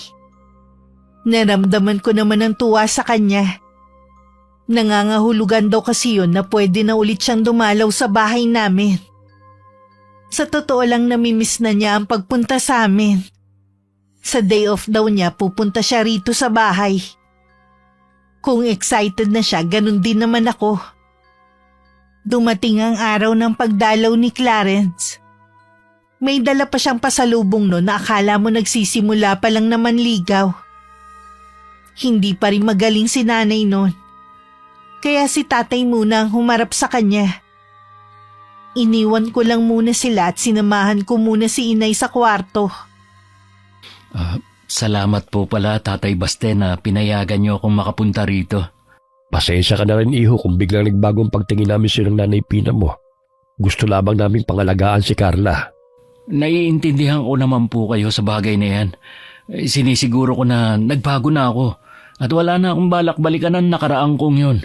naramdaman ko naman ang tuwa sa kanya. Nangangahulugan daw kasi yun na pwede na ulit siyang dumalaw sa bahay namin. Sa totoo lang namimiss na niya ang pagpunta sa amin. Sa day off daw niya pupunta siya rito sa bahay. Kung excited na siya, ganun din naman ako. Dumating ang araw ng pagdalaw ni Clarence. May dala pa siyang pasalubong no na akala mo nagsisimula pa lang naman ligaw. Hindi pa rin magaling si nanay noon. Kaya si tatay muna ang humarap sa kanya. Iniwan ko lang muna sila at sinamahan ko muna si inay sa kwarto. Salamat po pala, Tatay Baste, na pinayagan niyo akong makapunta rito. Pasensya ka na rin, iho, kung biglang nagbagong pagtingin namin silang nanay Pina mo. Gusto lamang naming pangalagaan si Carla. Naiintindihan ko naman po kayo sa bagay na yan. Sinisiguro ko na nagbago na ako at wala na akong balak balikan ang nakaraang kong yun.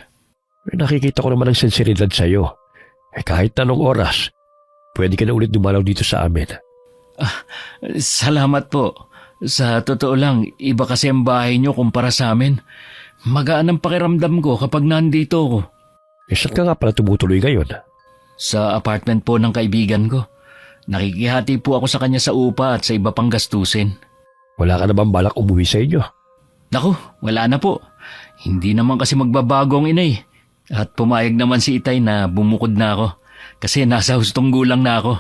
Nakikita ko naman ang sensibilidad sa'yo. Kahit anong oras, pwede ka na ulit dumalaw dito sa amin. Salamat po. Sa totoo lang, iba kasi ang bahay niyo kumpara sa amin. Magaan ang pakiramdam ko kapag nandito ako. Saan ka nga pala tumutuloy ngayon? Sa apartment po ng kaibigan ko. Nakikihati po ako sa kanya sa upa at sa iba pang gastusin. Wala ka na bang balak umuwi sa inyo? Naku, wala na po. Hindi naman kasi magbabago ang inay. At pumayag naman si Itay na bumukod na ako. Kasi nasa hustong gulang na ako.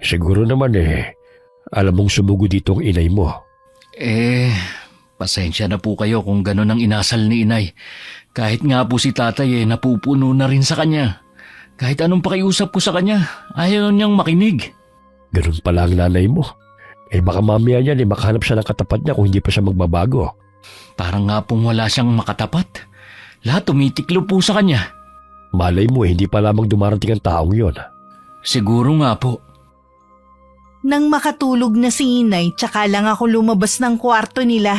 Siguro naman alam mong sumugo dito ang inay mo. Pasensya na po kayo kung gano'n ang inasal ni inay. Kahit nga po si tatay napupuno na rin sa kanya. Kahit anong pakiusap ko sa kanya, ayaw niyang makinig. Ganun pala ang nanay mo. Baka mamaya niyan makahanap siya ng katapat niya kung hindi pa siya magbabago. Parang nga pong wala siyang makatapat. Lahat tumitiklo po sa kanya. Malay mo hindi pa lamang dumarating ang taong yon. Siguro nga po. Nang makatulog na si inay, tsaka lang ako lumabas ng kwarto nila.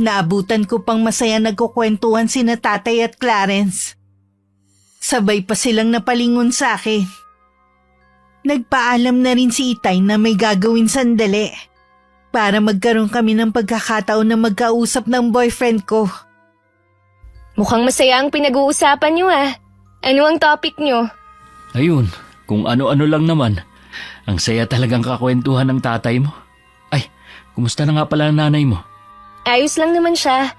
Naabutan ko pang masaya nagkukwentuhan sina tatay at Clarence. Sabay pa silang napalingon sa akin. Nagpaalam na rin si Itay na may gagawin sandali para magkaroon kami ng pagkakataon na magkausap ng boyfriend ko. Mukhang masaya ang pinag-uusapan niyo Ano ang topic niyo? Ayun, kung ano-ano lang naman. Ang saya talagang kakwentuhan ng tatay mo. Ay, kumusta na nga pala ang nanay mo? Ayos lang naman siya.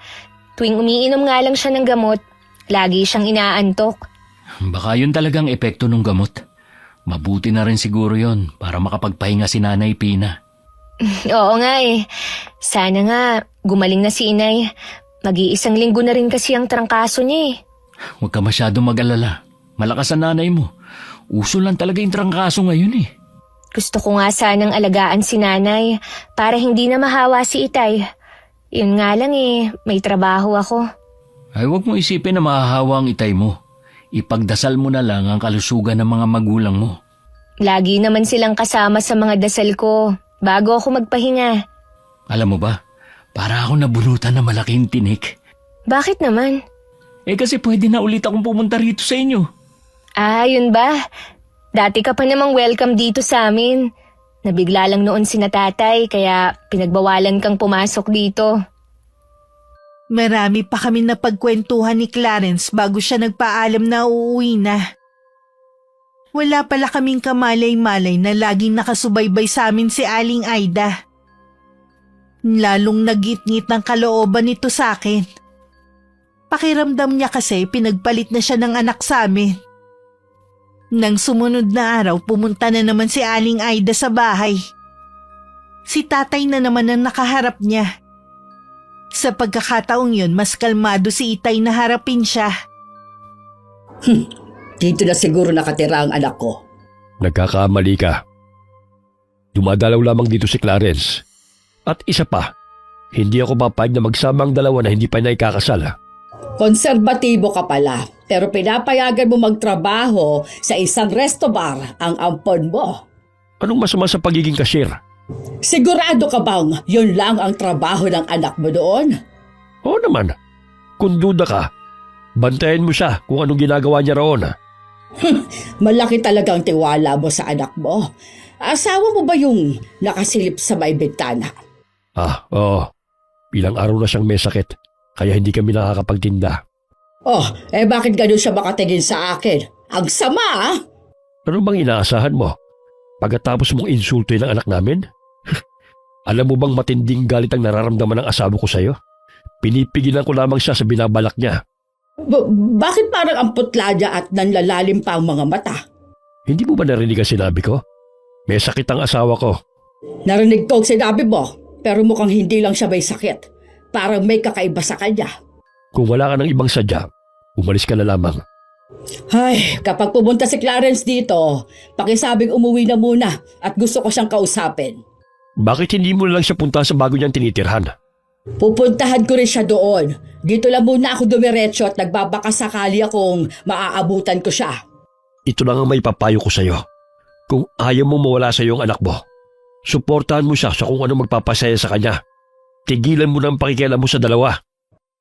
Tuwing umiinom nga lang siya ng gamot, lagi siyang inaantok. Baka yun talagang epekto ng gamot. Mabuti na rin siguro yon para makapagpahinga si Nanay Pina. Oo nga Sana nga gumaling na si inay. Mag-iisang linggo na rin kasi ang trangkaso niya Huwag ka masyadong mag-alala. Malakas ang nanay mo. Uso lang talaga yung trangkaso ngayon Gusto ko nga sanang alagaan si nanay para hindi na mahawa si Itay. Yun nga lang may trabaho ako. Ay, huwag mo isipin na mahahawa ang Itay mo. Ipagdasal mo na lang ang kalusugan ng mga magulang mo. Lagi naman silang kasama sa mga dasal ko bago ako magpahinga. Alam mo ba, para ako nabunutan ng malaking tinik. Bakit naman? Kasi pwede na ulit akong pumunta rito sa inyo. Yun ba? Dati ka pa namang welcome dito sa amin. Nabigla lang noon sina tatay kaya pinagbawalan kang pumasok dito. Marami pa kami napagkwentuhan ni Clarence bago siya nagpaalam na uuwi na. Wala pala kaming kamalay-malay na laging nakasubaybay sa amin si Aling Aida. Lalong nagitngit ng kalooban nito sa akin. Pakiramdam niya kasi pinagpalit na siya ng anak sa amin. Nang sumunod na araw, pumunta na naman si Aling Aida sa bahay. Si tatay na naman ang nakaharap niya. Sa pagkakataong yun, mas kalmado si Itay na harapin siya. Dito na siguro nakatira ang anak ko. Nagkakamali ka. Dumadalaw lamang dito si Clarence. At isa pa, hindi ako papayag na magsama ang dalawa na hindi pa naikakasal. Konserbatibo ka pala, pero pinapayagan mo magtrabaho sa isang resto bar ang ampon mo. Anong masama sa pagiging cashier? Sigurado ka bang yun lang ang trabaho ng anak mo doon? Oo naman. Kung duda ka, bantayan mo siya kung anong ginagawa niya roon. Malaki talagang tiwala mo sa anak mo. Asawa mo ba yung nakasilip sa may bintana? Oo. Ilang araw na siyang may sakit, kaya hindi kami nakakapagtinda. Oh, bakit ganun siya makatingin sa akin? Ang sama ah! Ano bang inaasahan mo? Pagkatapos mong insultuin ang anak namin? Alam mo bang matinding galit ang nararamdaman ng asawa ko sa'yo? Pinipigilan ko lamang siya sa binabalak niya. Bakit parang ang putla niya at nanlalalim pa ang mga mata? Hindi mo ba narinig ang sinabi ko? May sakit ang asawa ko. Narinig ko ang sinabi mo, pero mukhang hindi lang siya may sakit. Parang may kakaiba sa kanya. Kung wala ka ng ibang sadya, umalis ka na lamang. Ay, kapag pumunta si Clarence dito, pakisabing umuwi na muna at gusto ko siyang kausapin. Bakit hindi mo lang siya punta sa bago niyang tinitirhan? Pupuntahan ko rin siya doon. Dito lang muna ako dumiretso at nagbabaka sakali akong maaabutan ko siya. Ito lang ang may papayo ko sa'yo. Kung ayaw mo mawala sa iyong anak mo, suportahan mo siya sa kung ano magpapasaya sa kanya. Tigilan mo na ang pakikialam mo sa dalawa.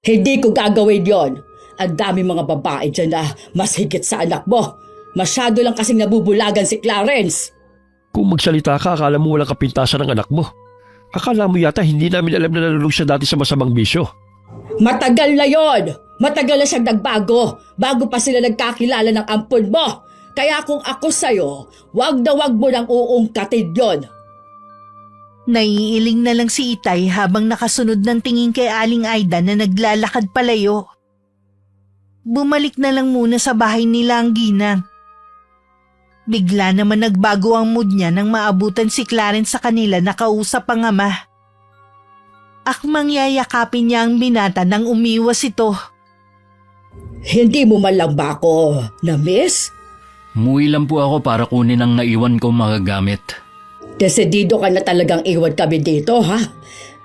Hindi ko gagawin yon. Ang dami mga babae dyan na mas higit sa anak mo. Masyado lang kasing nabubulagan si Clarence. Kung magsalita ka, akala mo walang kapintasan ng anak mo. Akala mo yata hindi namin alam na nalulog siya dati sa masamang bisyo. Matagal na yon. Matagal na siyang nagbago. Bago pa sila nagkakilala ng ampon mo. Kaya kung ako sa'yo, wag na wag mo nang uungkatin yon. Naiiling na lang si Itay habang nakasunod ng tingin kay Aling Aida na naglalakad palayo. Bumalik na lang muna sa bahay nila ang ginang. Bigla naman nagbago ang mood niya nang maabutan si Clarence sa kanila na kausap ang ama. Akmang yayakapin niya ang binata nang umiwas ito. Hindi mo man lang ba ako na-miss? Muwi lang po ako para kunin ang naiwan kong mga gamit. Desidido ka na talagang iwan kami dito, ha?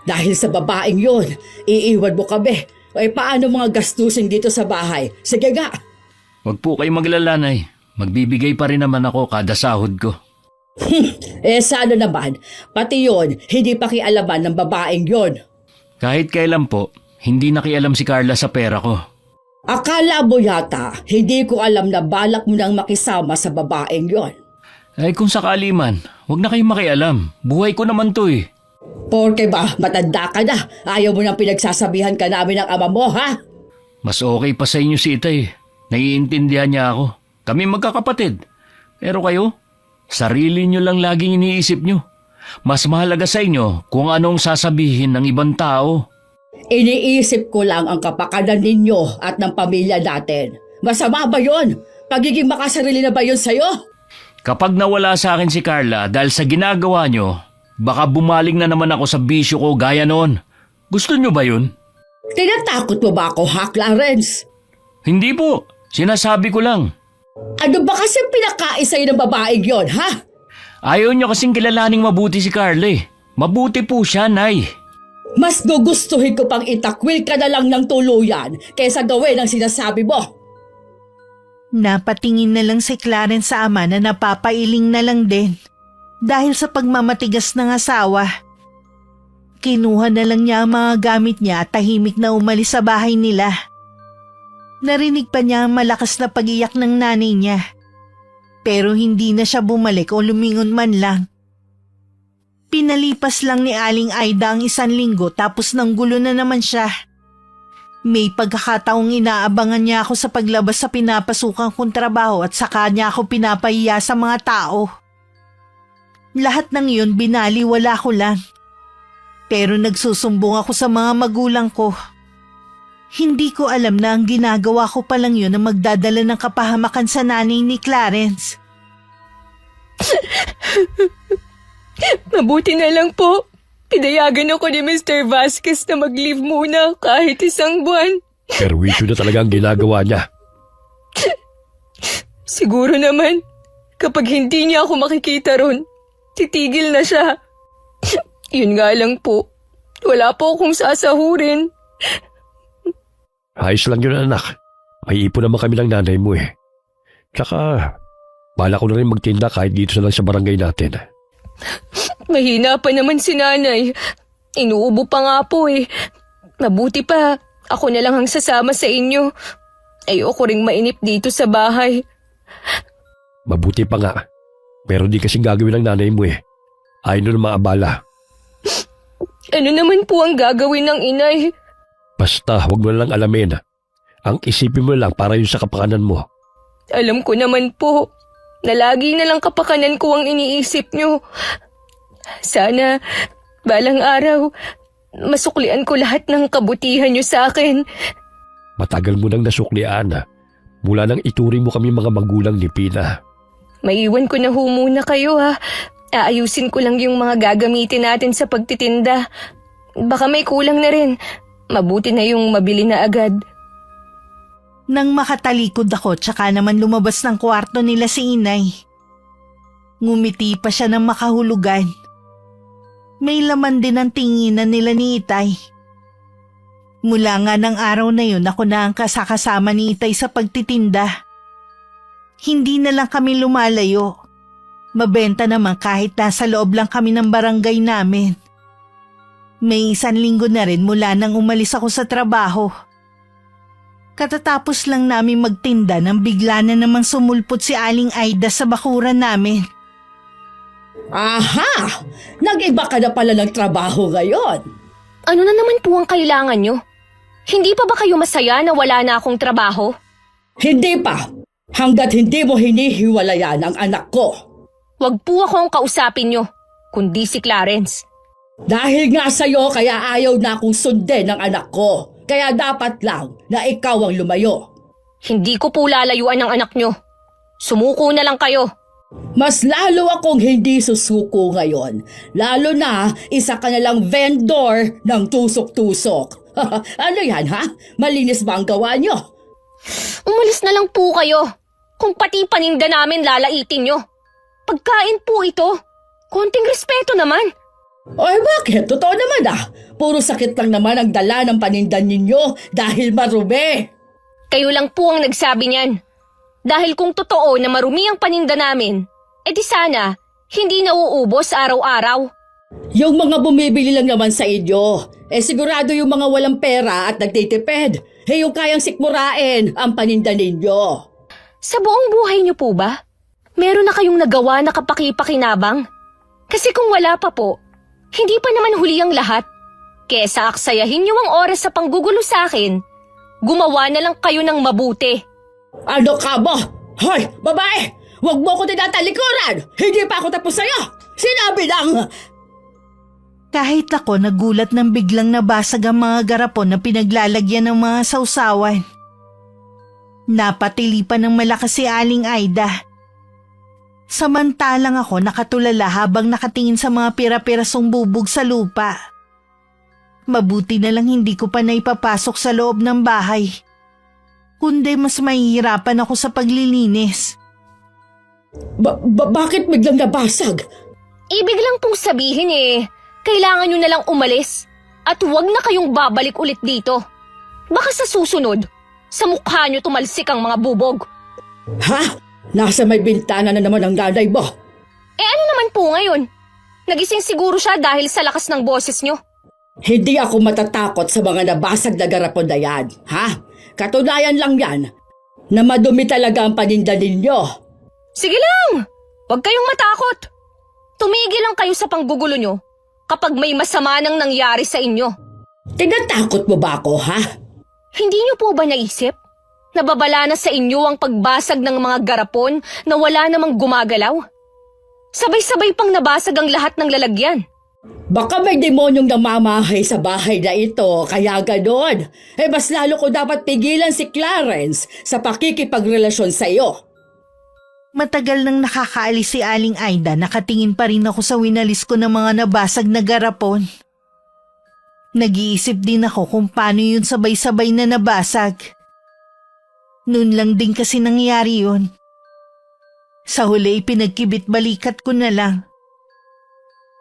Dahil sa babaeng yun, iiwan mo kami. Paano mga gastusin dito sa bahay? Sige nga. Huwag po kayo maglalanay. Magbibigay pa rin naman ako kada sahod ko. Sana naman, pati yun, hindi pakialaman ng babaeng yun. Kahit kailan po, hindi nakialam si Carla sa pera ko. Akala mo yata, hindi ko alam na balak mo nang makisama sa babaeng yon. Ay kung sakali man, huwag na kayong makialam. Buhay ko naman to eh. Porke ba, matanda ka na, ayaw mo nang pinagsasabihan ka namin ng ama mo, ha? Mas okay pa sa inyo si Itay. Naiintindihan niya ako. Kami magkakapatid. Pero kayo, sarili nyo lang laging iniisip nyo. Mas mahalaga sa inyo kung anong sasabihin ng ibang tao. Iniisip ko lang ang kapakanan ninyo at ng pamilya natin. Masama ba yun? Pagiging makasarili na ba yun sa'yo? Kapag nawala sa akin si Carla dahil sa ginagawa nyo, baka bumaling na naman ako sa bisyo ko gaya noon. Gusto nyo ba yun? Tinatakot mo ba ako, ha, Clarence? Hindi po. Sinasabi ko lang. Ano ba kasi pinakais sa'yo ng babaeng yon, ha? Ayaw nyo kasing kilalaning mabuti si Carla eh. Mabuti po siya, Nay. Mas gugustuhin ko pang itakwil ka na lang ng tuluyan kaysa gawin ang sinasabi mo. Napatingin na lang si Clarence sa ama na napapailing na lang din. Dahil sa pagmamatigas ng asawa, kinuha na lang niya ang mga gamit niya at tahimik na umalis sa bahay nila. Narinig pa niya ang malakas na pag-iyak ng nanay niya. Pero hindi na siya bumalik o lumingon man lang. Pinalipas lang ni Aling Aida ang 1 linggo tapos nanggulo na naman siya. May pagkakataong inaabangan niya ako sa paglabas sa pinapasukan kong trabaho at saka niya ako pinapahiya sa mga tao. Lahat ng iyon binaliwala ko lang. Pero nagsusumbong ako sa mga magulang ko. Hindi ko alam na ang ginagawa ko pa lang yun na magdadala ng kapahamakan sa nanay ni Clarence. Mabuti na lang po. Pinayagan ako ni Mr. Vasquez na mag-leave muna kahit 1 buwan. Perwisyo na talaga ang ginagawa niya. Siguro naman, kapag hindi niya ako makikita ron, titigil na siya. Yun nga lang po, wala po akong sasahurin. Ayos lang yun anak. May ipon naman kami ng nanay mo eh. Tsaka, bala ko na rin magtinda kahit dito na lang sa barangay natin. Mahina pa naman si nanay. Inuubo pa nga po eh. Mabuti pa, ako na lang ang sasama sa inyo. Ayoko ring mainip dito sa bahay. Mabuti pa nga. Pero di kasing gagawin ng nanay mo eh. Ayaw na mga abala. Ano naman po ang gagawin ng inay? Basta, huwag mo na lang alamin. Ang isipin mo lang para yun sa kapakanan mo. Alam ko naman po na lagi na lang kapakanan ko ang iniisip nyo. Sana, balang araw, masuklian ko lahat ng kabutihan nyo sa akin. Matagal mo nang nasuklian. Mula nang ituring mo kami mga magulang ni Pina. Maiwan ko na ho muna kayo ha. Aayusin ko lang yung mga gagamitin natin sa pagtitinda. Baka may kulang na rin. Mabuti na yung mabili na agad. Nang makatalikod ako tsaka naman lumabas ng kwarto nila si inay. Ngumiti pa siya ng makahulugan. May laman din ang tinginan nila ni Itay. Mula nga ng araw na yun ako na ang kasakasama ni Itay sa pagtitinda. Hindi na lang kami lumalayo. Mabenta naman kahit nasa loob lang kami ng barangay namin. May 1 linggo na rin mula nang umalis ako sa trabaho. Katatapos lang namin magtinda nang bigla na namang sumulpot si Aling Aida sa bakuran namin. Aha! Nag-iba ka na pala ng trabaho ngayon. Ano na naman po ang kailangan nyo? Hindi pa ba kayo masaya na wala na akong trabaho? Hindi pa. Hanggat hindi mo hinihiwalayan ang anak ko. Wag po akong kausapin nyo, kundi si Clarence. Dahil nga sa'yo kaya ayaw na akong sundin ng anak ko. Kaya dapat lang na ikaw ang lumayo. Hindi ko po lalayuan ng anak nyo. Sumuko na lang kayo. Mas lalo akong hindi susuko ngayon. Lalo na isa ka nalang vendor ng tusok-tusok. Ano yan ha? Malinis ba ang gawa nyo? Umalis na lang po kayo. Kung pati paninda namin lalaitin nyo. Pagkain po ito. Konting respeto naman. Oy bakit? Totoo naman Puro sakit lang naman ang dala ng panindan ninyo dahil marumi. Kayo lang po ang nagsabi niyan. Dahil kung totoo na marumi ang paninda namin, edi sana hindi nauubos araw-araw. Yung mga bumibili lang naman sa inyo, sigurado yung mga walang pera at nagtitipid. Yung kayang sikmurain ang paninda ninyo. Sa buong buhay niyo po ba? Meron na kayong nagawa na kapaki-pakinabang? Kasi kung wala pa po, hindi pa naman huli ang lahat. Kesa aksayahin niyo ang oras sa panggugulo sa akin, gumawa na lang kayo ng mabuti. Ano ka ba? Hoy, babae! Huwag mo ko tinatalikuran! Hindi pa ako tapos sa'yo! Sinabi lang! Kahit ako nagulat nang biglang nabasag ang mga garapon na pinaglalagyan ng mga sausawan. Napatili pa ng malakas si Aling Aida. Samantalang ako nakatulala habang nakatingin sa mga pira-pirasong bubog sa lupa. Mabuti na lang hindi ko pa naipapasok sa loob ng bahay. Kundi mas mahihirapan ako sa paglilinis. Bakit biglang nabasag? Ibig lang pong sabihin kailangan nyo na lang umalis at huwag na kayong babalik ulit dito. Baka sa susunod, sa mukha nyo tumalsik ang mga bubog. Ha? Nasa may bintana na naman ang nanay mo. Ano naman po ngayon? Nagising siguro siya dahil sa lakas ng boses nyo. Hindi ako matatakot sa mga nabasag na garapon na yan, ha? Katunayan lang yan na madumi talaga ang paninda ninyo. Sige lang! Huwag kayong matakot. Tumigil lang kayo sa panggugulo nyo kapag may masama nang nangyari sa inyo. Tinatakot mo ba ako, ha? Hindi nyo po ba naisip? Nababala na sa inyo ang pagbasag ng mga garapon na wala namang gumagalaw? Sabay-sabay pang nabasag ang lahat ng lalagyan. Baka may demonyong namamahay sa bahay na ito, kaya ganon. Mas lalo ko dapat pigilan si Clarence sa pakikipagrelasyon sa iyo. Matagal nang nakakaalis si Aling Aida, nakatingin pa rin ako sa winalis ko ng mga nabasag na garapon. Nag-iisip din ako kung paano yun sabay-sabay na nabasag. Noon lang din kasi nangyari yun. Sa huli pinagkibit balikat ko na lang.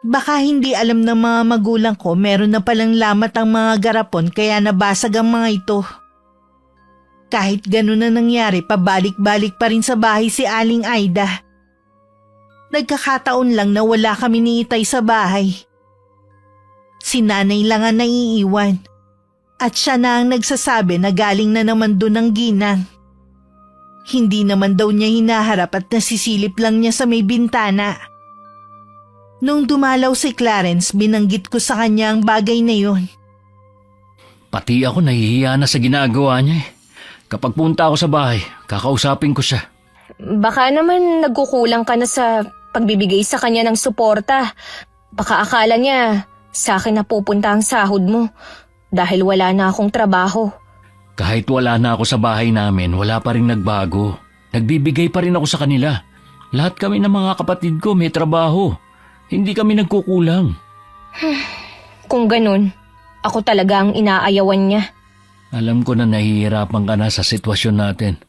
Baka hindi alam ng mga magulang ko meron na palang lamat ang mga garapon kaya nabasag ang mga ito. Kahit ganun na nangyari, pabalik-balik pa rin sa bahay si Aling Aida. Nagkakataon lang na wala kami ni Itay sa bahay. Si nanay lang ang naiiwan. At siya na ang nagsasabi na galing na naman doon ang ginang. Hindi naman daw niya hinaharap at nasisilip lang niya sa may bintana. Nung dumalaw si Clarence, binanggit ko sa kanya ang bagay na yun. Pati ako nahihiya na sa ginagawa niya eh. Kapag punta ako sa bahay, kakausapin ko siya. Baka naman nagkukulang ka na sa pagbibigay sa kanya ng suporta. Baka akala niya sa akin na pupunta ang sahod mo dahil wala na akong trabaho. Kahit wala na ako sa bahay namin, wala pa rin nagbago. Nagbibigay pa rin ako sa kanila. Lahat kami ng mga kapatid ko may trabaho. Hindi kami nagkukulang. Kung ganun, ako talaga ang inaayawan niya. Alam ko na nahihirapan ka na sa sitwasyon natin.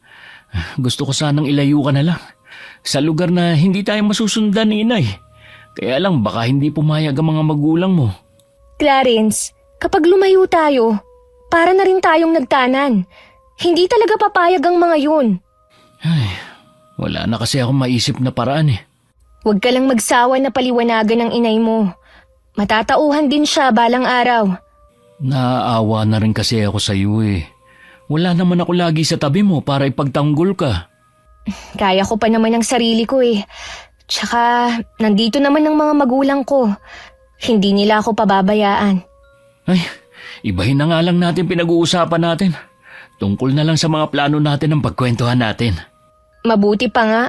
Gusto ko sanang ilayo ka na lang. Sa lugar na hindi tayo masusundan ni inay. Kaya lang baka hindi pumayag ang mga magulang mo. Clarence, kapag lumayo tayo, para na rin tayong nagtanan. Hindi talaga papayag ang mga yun. Ay, wala na kasi akong maisip na paraan eh. Huwag ka lang magsawa na paliwanagan ng inay mo. Matatauhan din siya balang araw. Naaawa na rin kasi ako sa iyo eh. Wala naman ako lagi sa tabi mo para ipagtanggol ka. Kaya ko pa naman ang sarili ko eh. Tsaka, nandito naman ang mga magulang ko. Hindi nila ako pababayaan. Ay, ibahin na nga lang natin pinag-uusapan natin. Tungkol na lang sa mga plano natin ang pagkwentuhan natin. Mabuti pa nga.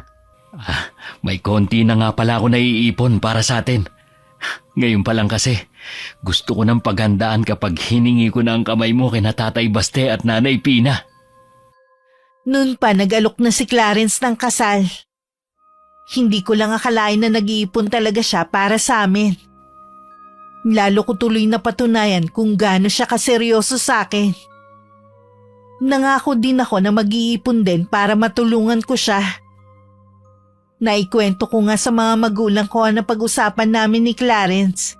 May konti na nga pala ako naiipon para sa atin. Ngayon pa lang kasi, gusto ko ng paghandaan kapag hiningi ko na ang kamay mo kina Tatay Baste at Nanay Pina. Noon pa nag-alok na si Clarence ng kasal. Hindi ko lang akalain na nag-iipon talaga siya para sa amin. Lalo ko tuloy na patunayan kung gaano siya kaseryoso sa akin. Nangako din ako na mag-iipon din para matulungan ko siya. Naikwento ko nga sa mga magulang ko na pag-usapan namin ni Clarence.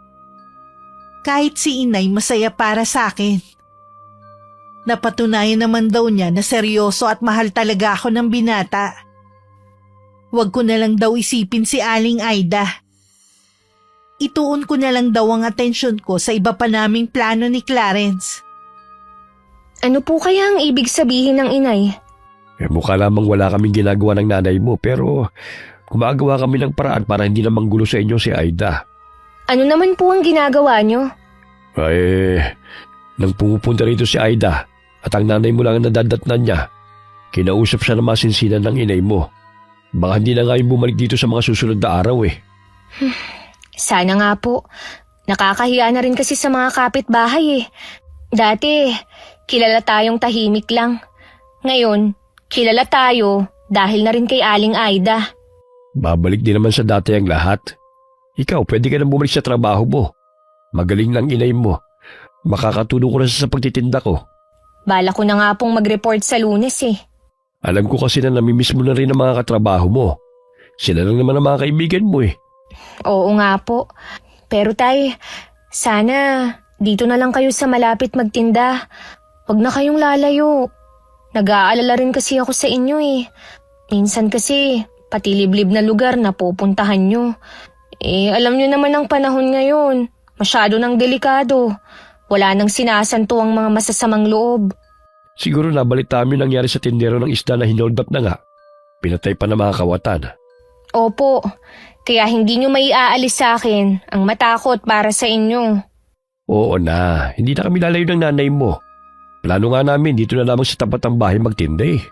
Kahit si inay masaya para sa akin. Napatunayan naman daw niya na seryoso at mahal talaga ako ng binata. Huwag ko na lang daw isipin si Aling Aida. Ituon ko na lang daw ang atensyon ko sa iba pa naming plano ni Clarence. Ano po kaya ang ibig sabihin ng inay? Mukha lamang wala kaming ginagawa ng nanay mo pero gumagawa kami ng paraan para hindi na manggulo sa inyo si Aida. Ano naman po ang ginagawa niyo? Ay, nang pumupunta rito si Aida at ang nanay mo lang ang nadadatnan niya, kinausap siya na masinsinan ng inay mo. Baka hindi na nga yung bumalik dito sa mga susunod na araw eh. Sana nga po. Nakakahiya na rin kasi sa mga kapitbahay eh. Dati, kilala tayong tahimik lang. Ngayon, kilala tayo dahil na rin kay Aling Aida. Babalik din naman sa dati ang lahat. Ikaw, pwede ka nang bumalik sa trabaho mo. Magaling ng inay mo. Makakatulong ko na sa pagtitinda ko. Bala ko na nga pong mag-report sa Lunes eh. Alam ko kasi na namimiss mo na rin ang mga katrabaho mo. Sila lang naman ang mga kaibigan mo eh. Oo nga po. Pero tay, sana dito na lang kayo sa malapit magtinda. Huwag na kayong lalayo. Nag-aalala rin kasi ako sa inyo eh. Minsan kasi, pati liblib na lugar na pupuntahan nyo. Eh, alam nyo naman ang panahon ngayon. Masyado nang delikado. Wala nang sinasanto ang mga masasamang loob. Siguro nabalita mo nangyari sa tindero ng isda na hinold up na nga. Pinatay pa ng mga kawatan. Opo, kaya hindi nyo maiaalis sa akin ang matakot para sa inyo. Oo na, hindi na kami lalayo ng nanay mo. Plano nga namin dito na lamang sa tapat ng bahay magtinda eh.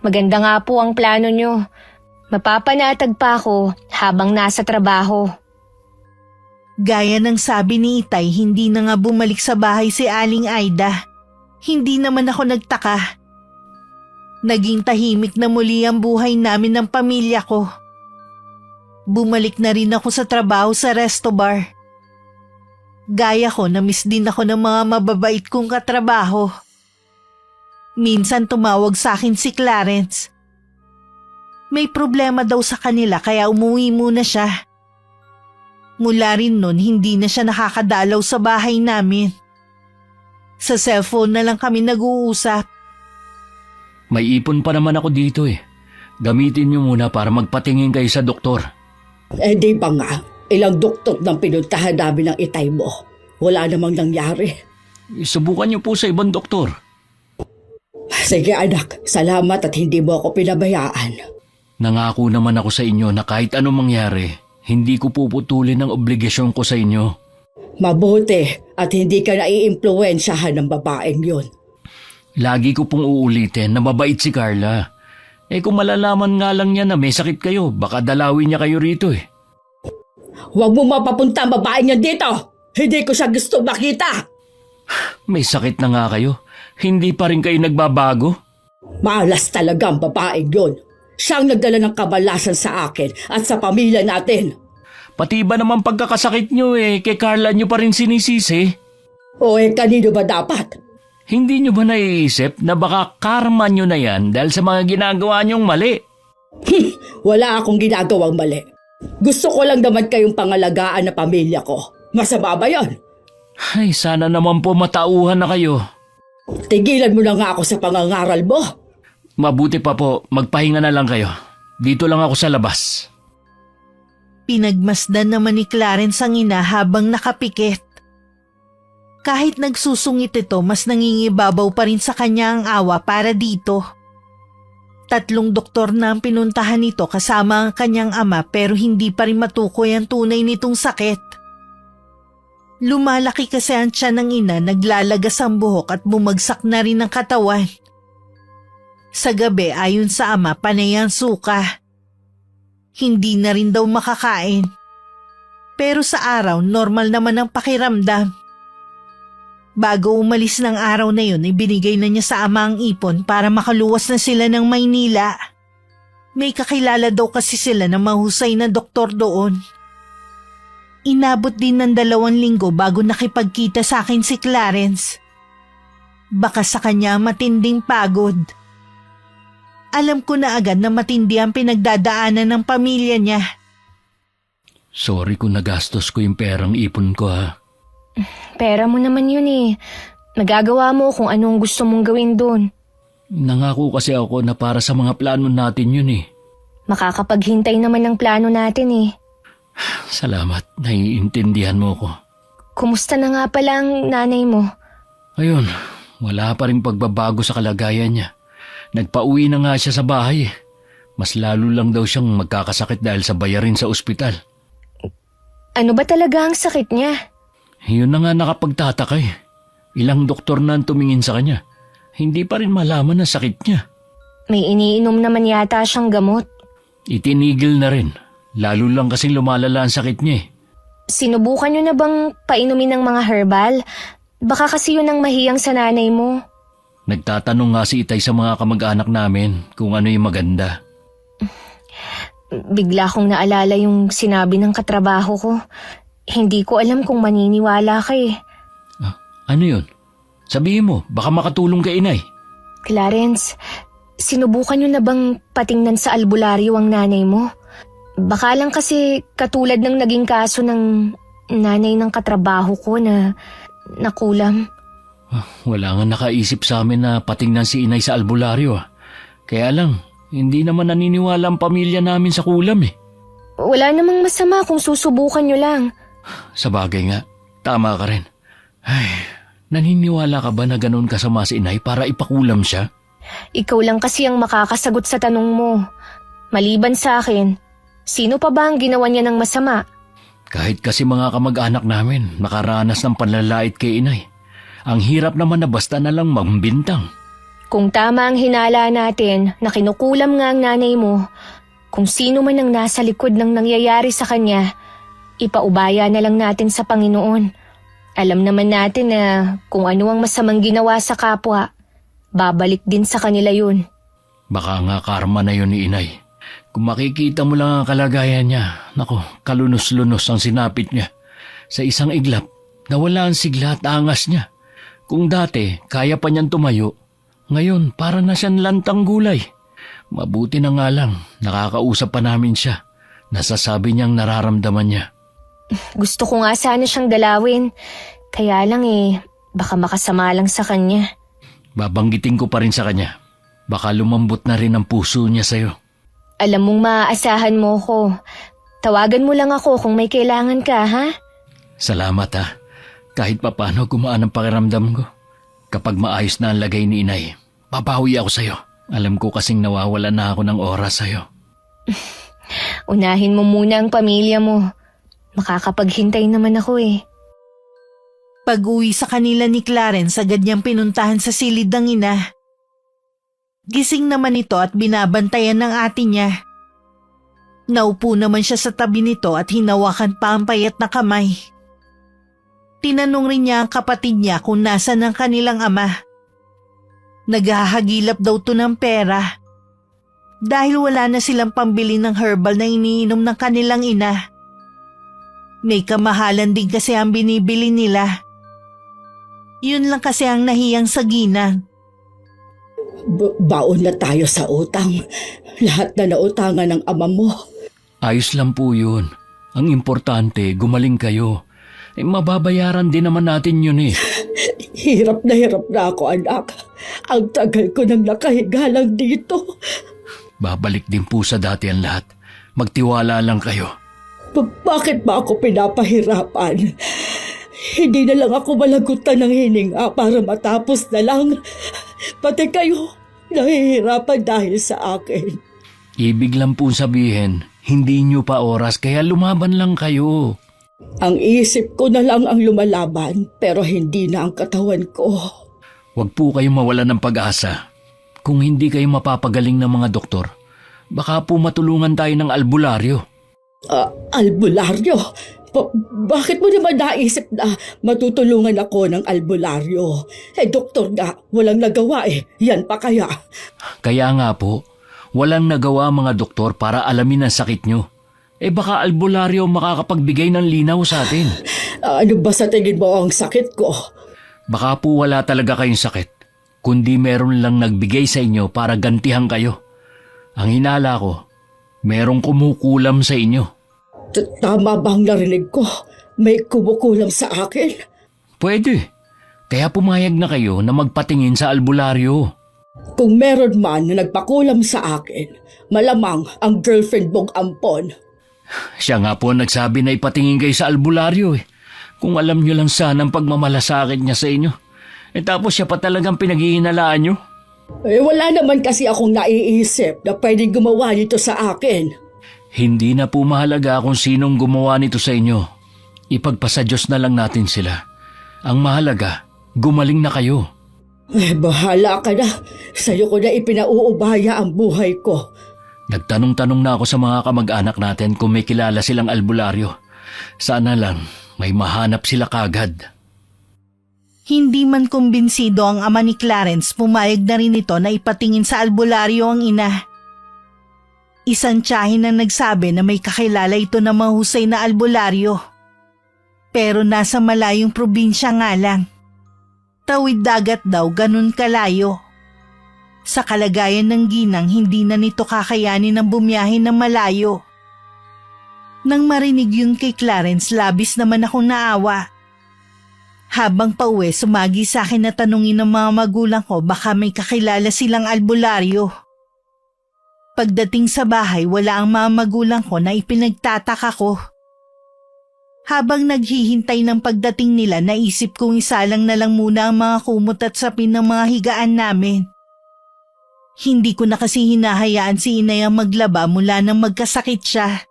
Maganda nga po ang plano nyo. Mapapanatag pa ako habang nasa trabaho. Gaya ng sabi ni Itay, hindi na nga bumalik sa bahay si Aling Aida. Hindi naman ako nagtaka. Naging tahimik na muli ang buhay namin ng pamilya ko. Bumalik na rin ako sa trabaho sa resto bar. Gaya ko, na-miss din ako ng mga mababait kong katrabaho. Minsan tumawag sa akin si Clarence. May problema daw sa kanila kaya umuwi muna siya. Mula rin nun, hindi na siya nakakadalaw sa bahay namin. Sa cellphone na lang kami nag-uusap. May ipon pa naman ako dito eh. Gamitin niyo muna para magpatingin kayo sa doktor. Eh di ba nga, ilang doktor nang pinuntahan namin ng itay mo. Wala namang nangyari. Subukan niyo po sa ibang doktor. Sige anak, salamat at hindi mo ako pinabayaan. Nangako naman ako sa inyo na kahit anong mangyari, hindi ko puputulin ang obligasyon ko sa inyo. Mabuti at hindi ka naiimpluwensyahan ng babaeng yun. Lagi ko pong uulitin na mabait si Carla. Eh kung malalaman nga lang niya na may sakit kayo, baka dalawin niya kayo rito eh. Huwag mo mapapunta ang babaeng yan dito! Hindi ko siya gusto makita! May sakit na nga kayo. Hindi pa rin kayo nagbabago? Malas talaga ang babaeng yun. Siyang nagdala ng kabalasan sa akin at sa pamilya natin. Pati ba naman pagkakasakit nyo eh, kay Carla nyo pa rin sinisisi? O kanino ba dapat? Hindi nyo ba naiisip na baka karma nyo na yan dahil sa mga ginagawa nyong mali? Wala akong ginagawang mali. Gusto ko lang naman kayong pangalagaan na pamilya ko. Masama ba yun? Ay, sana naman po matauhan na kayo. Tigilan mo na nga ako sa pangangaral mo. Mabuti pa po, magpahinga na lang kayo. Dito lang ako sa labas. Pinagmasdan naman ni Clarence ang ina habang nakapikit. Kahit nagsusungit ito, mas nangingibabaw pa rin sa kanya ang awa para dito. 3 doktor na ang pinuntahan nito kasama ang kanyang ama pero hindi pa rin matukoy ang tunay nitong sakit. Lumalaki kasi ang tiyan ng ina, naglalagas ang buhok at bumagsak na rin ang katawan. Sa gabi ayon sa ama, panay ang suka. Hindi na rin daw makakain. Pero sa araw, normal naman ang pakiramdam. Bago umalis ng araw na yun, ibinigay na niya sa ama ang ipon para makaluwas na sila ng Maynila. May kakilala daw kasi sila na mahusay na doktor doon. Inabot din ng 2 linggo bago nakipagkita sa akin si Clarence. Baka sa kanya matinding pagod. Alam ko na agad na matindi ang pinagdadaanan ng pamilya niya. Sorry kung nagastos ko yung perang ipon ko ha. Pera mo naman yun eh. Nagagawa mo kung anong gusto mong gawin doon. Nangako kasi ako na para sa mga plano natin yun eh. Makakapaghintay naman ng plano natin eh. Salamat, naiintindihan mo ko. Kumusta na nga pala ang nanay mo? Ayun, wala pa rin pagbabago sa kalagayan niya. Nagpauwi na nga siya sa bahay. Mas lalo lang daw siyang magkakasakit dahil sa bayarin sa ospital. Ano ba talaga ang sakit niya? Yun na nga nakapagtataka eh. Ilang doktor na ang tumingin sa kanya. Hindi pa rin malaman ang sakit niya. May iniinom naman yata siyang gamot. Itinigil na rin. Lalo lang kasing lumalala ang sakit niya eh. Sinubukan niyo na bang painumin ng mga herbal? Baka kasi yun ang mahiyang sa nanay mo. Nagtatanong nga si Itay sa mga kamag-anak namin kung ano yung maganda. Bigla kong naalala yung sinabi ng katrabaho ko. Hindi ko alam kung maniniwala ka eh. Ano yun? Sabihin mo, baka makatulong kay Inay. Clarence, sinubukan niyo na bang patingnan sa albularyo ang nanay mo? Baka lang kasi katulad ng naging kaso ng nanay ng katrabaho ko na nakulam. Wala nga nakaisip sa amin na patingnan si Inay sa albularyo. Kaya lang, hindi naman naniniwala ang pamilya namin sa kulam eh. Wala namang masama kung susubukan niyo lang. Sa bagay nga, tama ka rin. Ay, naniniwala ka ba na ganun kasama si Inay para ipakulam siya? Ikaw lang kasi ang makakasagot sa tanong mo. Maliban sa akin, sino pa ba ang ginawa niya ng masama? Kahit kasi mga kamag-anak namin nakaranas ng panlalait kay Inay. Ang hirap naman na basta na lang mambintang. Kung tama ang hinala natin na kinukulam nga ang nanay mo, kung sino man ang nasa likod ng nangyayari sa kanya, ipaubaya na lang natin sa Panginoon. Alam naman natin na kung ano ang masamang ginawa sa kapwa, babalik din sa kanila yun. Baka nga karma na yun ni Inay. Kung makikita mo lang ang kalagayan niya, nako, kalunos-lunos ang sinapit niya. Sa isang iglap, nawala ang sigla at angas niya. Kung dati, kaya pa niyang tumayo, ngayon para na siyang lantang gulay. Mabuti na nga lang, nakakausap pa namin siya. Nasasabi niyang nararamdaman niya. Gusto ko nga sana siyang dalawin, kaya lang baka makasama lang sa kanya. Babanggitin ko pa rin sa kanya. Baka lumambot na rin ang puso niya sa'yo. Alam mong maaasahan mo ko. Tawagan mo lang ako kung may kailangan ka, ha? Salamat ha. Kahit papano gumaan ang pakiramdam ko. Kapag maayos na ang lagay ni inay, papawi ako sa'yo. Alam ko kasing nawawala na ako ng oras sa'yo. Unahin mo muna ang pamilya mo. Makakapaghintay naman ako eh. Pag-uwi sa kanila ni Clarence, agad niyang pinuntahan sa silid ng ina. Gising naman ito at binabantayan ng ate niya. Naupo naman siya sa tabi nito at hinawakan pa ang payat na kamay. Tinanong rin niya ang kapatid niya kung nasan ang kanilang ama. Naghahagilap daw to ng pera. Dahil wala na silang pambili ng herbal na iniinom ng kanilang ina. May kamahalan din kasi ang binibili nila. Yun lang kasi ang nahiyang sa ginang. Baon na tayo sa utang. Lahat na nautangan ng ama mo. Ayos lang po yun. Ang importante, gumaling kayo. Mababayaran din naman natin yun eh. Hirap na ako, anak. Ang tagal ko nang nakahiga lang dito. Babalik din po sa dati ang lahat. Magtiwala lang kayo. Bakit ba ako pinapahirapan? Hindi na lang ako malagutan ng hininga para matapos na lang. Pati kayo, nahihirapan dahil sa akin. Ibig lang po sabihin, hindi nyo pa oras kaya lumaban lang kayo. Ang isip ko na lang ang lumalaban pero hindi na ang katawan ko. Huwag po kayong mawalan ng pag-asa. Kung hindi kayo mapapagaling ng mga doktor, baka po matulungan tayo ng albularyo. Albularyo? Bakit mo naman naisip na matutulungan ako ng albularyo? Doktor nga, walang nagawa eh. Yan pa kaya? Kaya nga po, walang nagawa mga doktor para alamin ang sakit nyo. Baka albularyo makakapagbigay ng linaw sa atin. Ano ba sa tingin mo ang sakit ko? Baka po wala talaga kayong sakit, kundi meron lang nagbigay sa inyo para gantihan kayo. Ang hinala ko, merong kumukulam sa inyo. Tama bang narinig ko? May kumukulam sa akin? Pwede. Kaya pumayag na kayo na magpatingin sa albularyo. Kung meron man na nagpakulam sa akin, malamang ang girlfriend mong ampon. Siya nga po nagsabi na ipatingin kayo sa albularyo eh. Kung alam nyo lang sana ang pagmamalasakit niya sa inyo. Tapos siya pa talagang pinaghihinalaan nyo. Wala naman kasi akong naiisip na pwedeng gumawa nito sa akin. Hindi na po mahalaga kung sinong gumawa nito sa inyo. Ipagpasa Diyos na lang natin sila. Ang mahalaga, gumaling na kayo. Bahala ka na. Sa'yo ko na ipinauubaya ang buhay ko. Nagtanong-tanong na ako sa mga kamag-anak natin kung may kilala silang albularyo. Sana lang may mahanap sila kagad. Hindi man kumbinsido ang ama ni Clarence, pumayag na rin ito na ipatingin sa albularyo ang ina. Isang tiyahin na nagsabi na may kakilala ito na mahusay na albularyo. Pero nasa malayong probinsya nga lang. Tawid dagat daw, ganun kalayo. Sa kalagayan ng ginang, hindi na nito kakayanin ang bumiyahe ng malayo. Nang marinig yun kay Clarence, labis naman akong naawa. Habang pauwi, sumagi sa akin na tanungin ng mga magulang ko baka may kakilala silang albularyo. Pagdating sa bahay, wala ang mga magulang ko na ipinagtataka ko. Habang naghihintay ng pagdating nila, naisip kong isalang na lang muna ang mga kumot at sapin ng mga higaan namin. Hindi ko na kasi hinahayaan si inay ang maglaba mula nang magkasakit siya.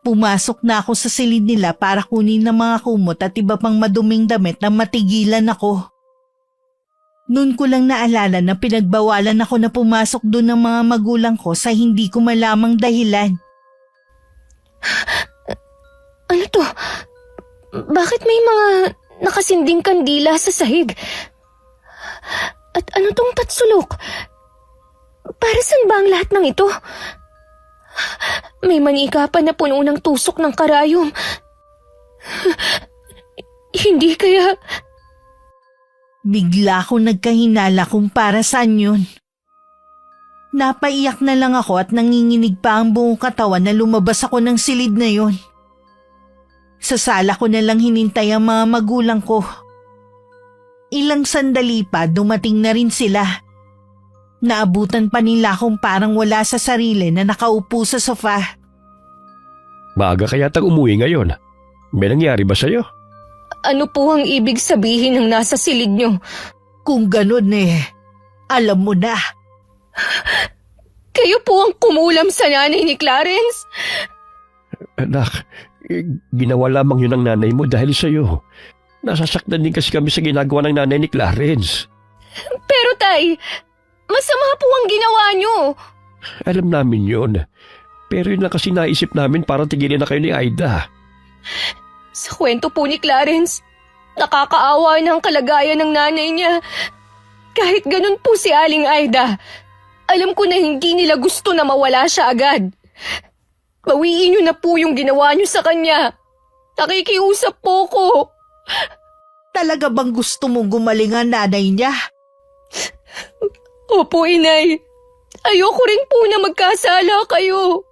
Pumasok na ako sa silid nila para kunin ng mga kumot at iba pang maduming damit na matigilan ako. Noon ko lang naalala na pinagbawalan ako na pumasok doon ng mga magulang ko sa hindi ko malamang dahilan. Ano to? Bakit may mga nakasinding kandila sa sahig? At ano tong tatsulok? Para saan ba ang lahat ng ito? May manika pa na puno ng tusok ng karayom. Hindi kaya... Bigla akong nagkahinala kung para saan yun. Napaiyak na lang ako at nanginginig pa ang buong katawan na lumabas ako ng silid na yun. Sa sala ko na lang hinintay ang mga magulang ko. Ilang sandali pa dumating na rin sila. Naabutan pa nila akong parang wala sa sarili na nakaupo sa sofa. Maaga ka yatang umuwi ngayon. May nangyari ba sa'yo? Ano po ang ibig sabihin ng nasa silid nyo? Kung ganun alam mo na. Kayo po ang kumulam sa nanay ni Clarence? Anak, ginawa lamang yun ng nanay mo dahil sa'yo. Nasasaktan din kasi kami sa ginagawa ng nanay ni Clarence. Pero tay, masama po ang ginawa nyo. Alam namin yun. Pero yun lang kasi naisip namin para tigilin na kayo ni Aida. Sa kwento po ni Clarence, nakakaawa ng kalagayan ng nanay niya. Kahit ganun po si Aling Aida, alam ko na hindi nila gusto na mawala siya agad. Bawiin niyo na po yung ginawa niyo sa kanya. Nakikiusap po ko. Talaga bang gusto mong gumaling ang nanay niya? Opo, inay. Ayoko rin po na magkasala kayo.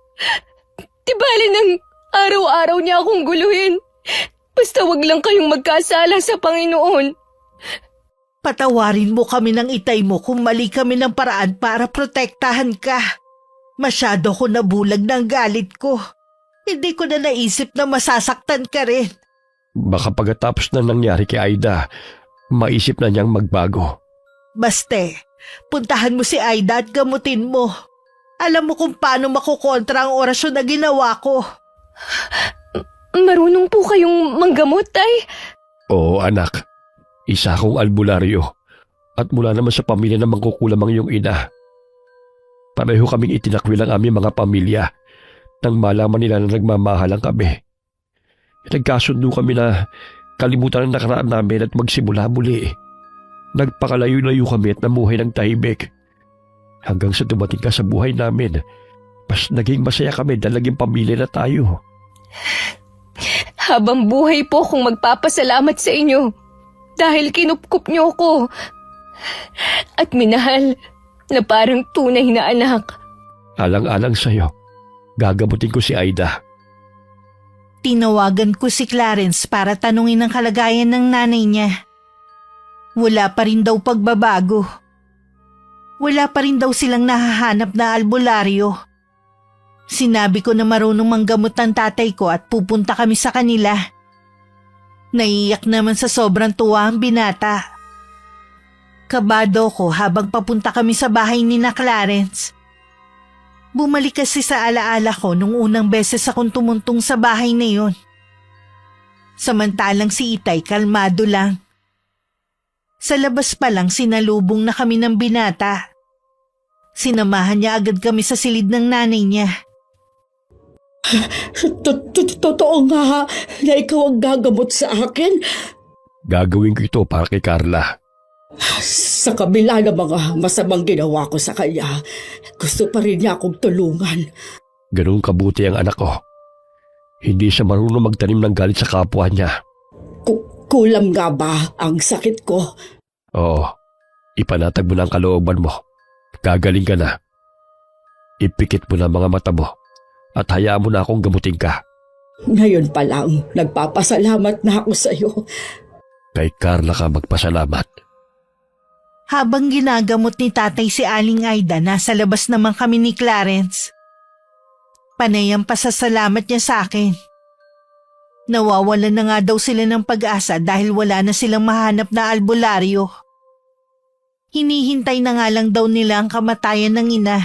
Di bali nang araw-araw niya akong guluhin. Basta wag lang kayong magkasala sa Panginoon. Patawarin mo kami ng itay mo kung mali kami ng paraan para protektahan ka. Masyado ko nabulag ng galit ko. Hindi ko na naisip na masasaktan ka rin. Baka pagkatapos na nangyari kay Aida, maisip na niyang magbago. Baste, puntahan mo si Aida at gamutin mo. Alam mo kung paano makukontra ang orasyon na ginawa ko. Marunong po kayong manggamot, tay? Oo, anak. Isa akong albularyo. At mula naman sa pamilya na mangkukulam ang iyong ina. Pareho kaming itinakwil ang aming mga pamilya nang malaman nila na nagmamahalan kami. Nagkasundo kami na kalimutan ang nakaraan namin at magsimula muli. Nagpakalayo-layo kami at namuhay ng tahimik. Hanggang sa dumating ka sa buhay namin, mas naging masaya kami dahil naging pamilya na tayo. Habang buhay po akong magpapasalamat sa inyo dahil kinupkup niyo ko at minahal na parang tunay na anak. Alang-alang sa'yo, gagamutin ko si Aida. Tinawagan ko si Clarence para tanungin ang kalagayan ng nanay niya. Wala pa rin daw pagbabago. Wala pa rin daw silang nahahanap na albularyo. Sinabi ko na marunong manggamot ang tatay ko at pupunta kami sa kanila. Naiiyak naman sa sobrang tuwa ang binata. Kabado ko habang papunta kami sa bahay ni na Clarence. Bumalik kasi sa alaala ko nung unang beses akong tumuntong sa bahay na yun. Samantalang si Itay kalmado lang. Sa labas pa lang sinalubong na kami ng binata. Sinamahan niya agad kami sa silid ng nanay niya. Totoo nga na ikaw ang gagamot sa akin. Gagawin ko ito para kay Carla. Sa kabila ng mga masamang ginawa ko sa kanya, gusto pa rin niya akong tulungan. Ganun kabuti ang anak ko. Hindi siya marunong magtanim ng galit sa kapwa niya. Kulam nga ba ang sakit ko? Oo, ipanatag mo na ang kalooban mo. Gagaling ka na. Ipikit mo na mga mata mo at hayaan mo na akong gamutin ka. Ngayon pa lang, nagpapasalamat na ako sa iyo. Kay Carla ka magpasalamat. Habang ginagamot ni tatay si Aling Aida, nasa labas naman kami ni Clarence. Panay ang pasasalamat niya sa akin. Nawawalan na nga daw sila ng pag-asa dahil wala na silang mahanap na albularyo. Hinihintay na nga lang daw nila ang kamatayan ng ina.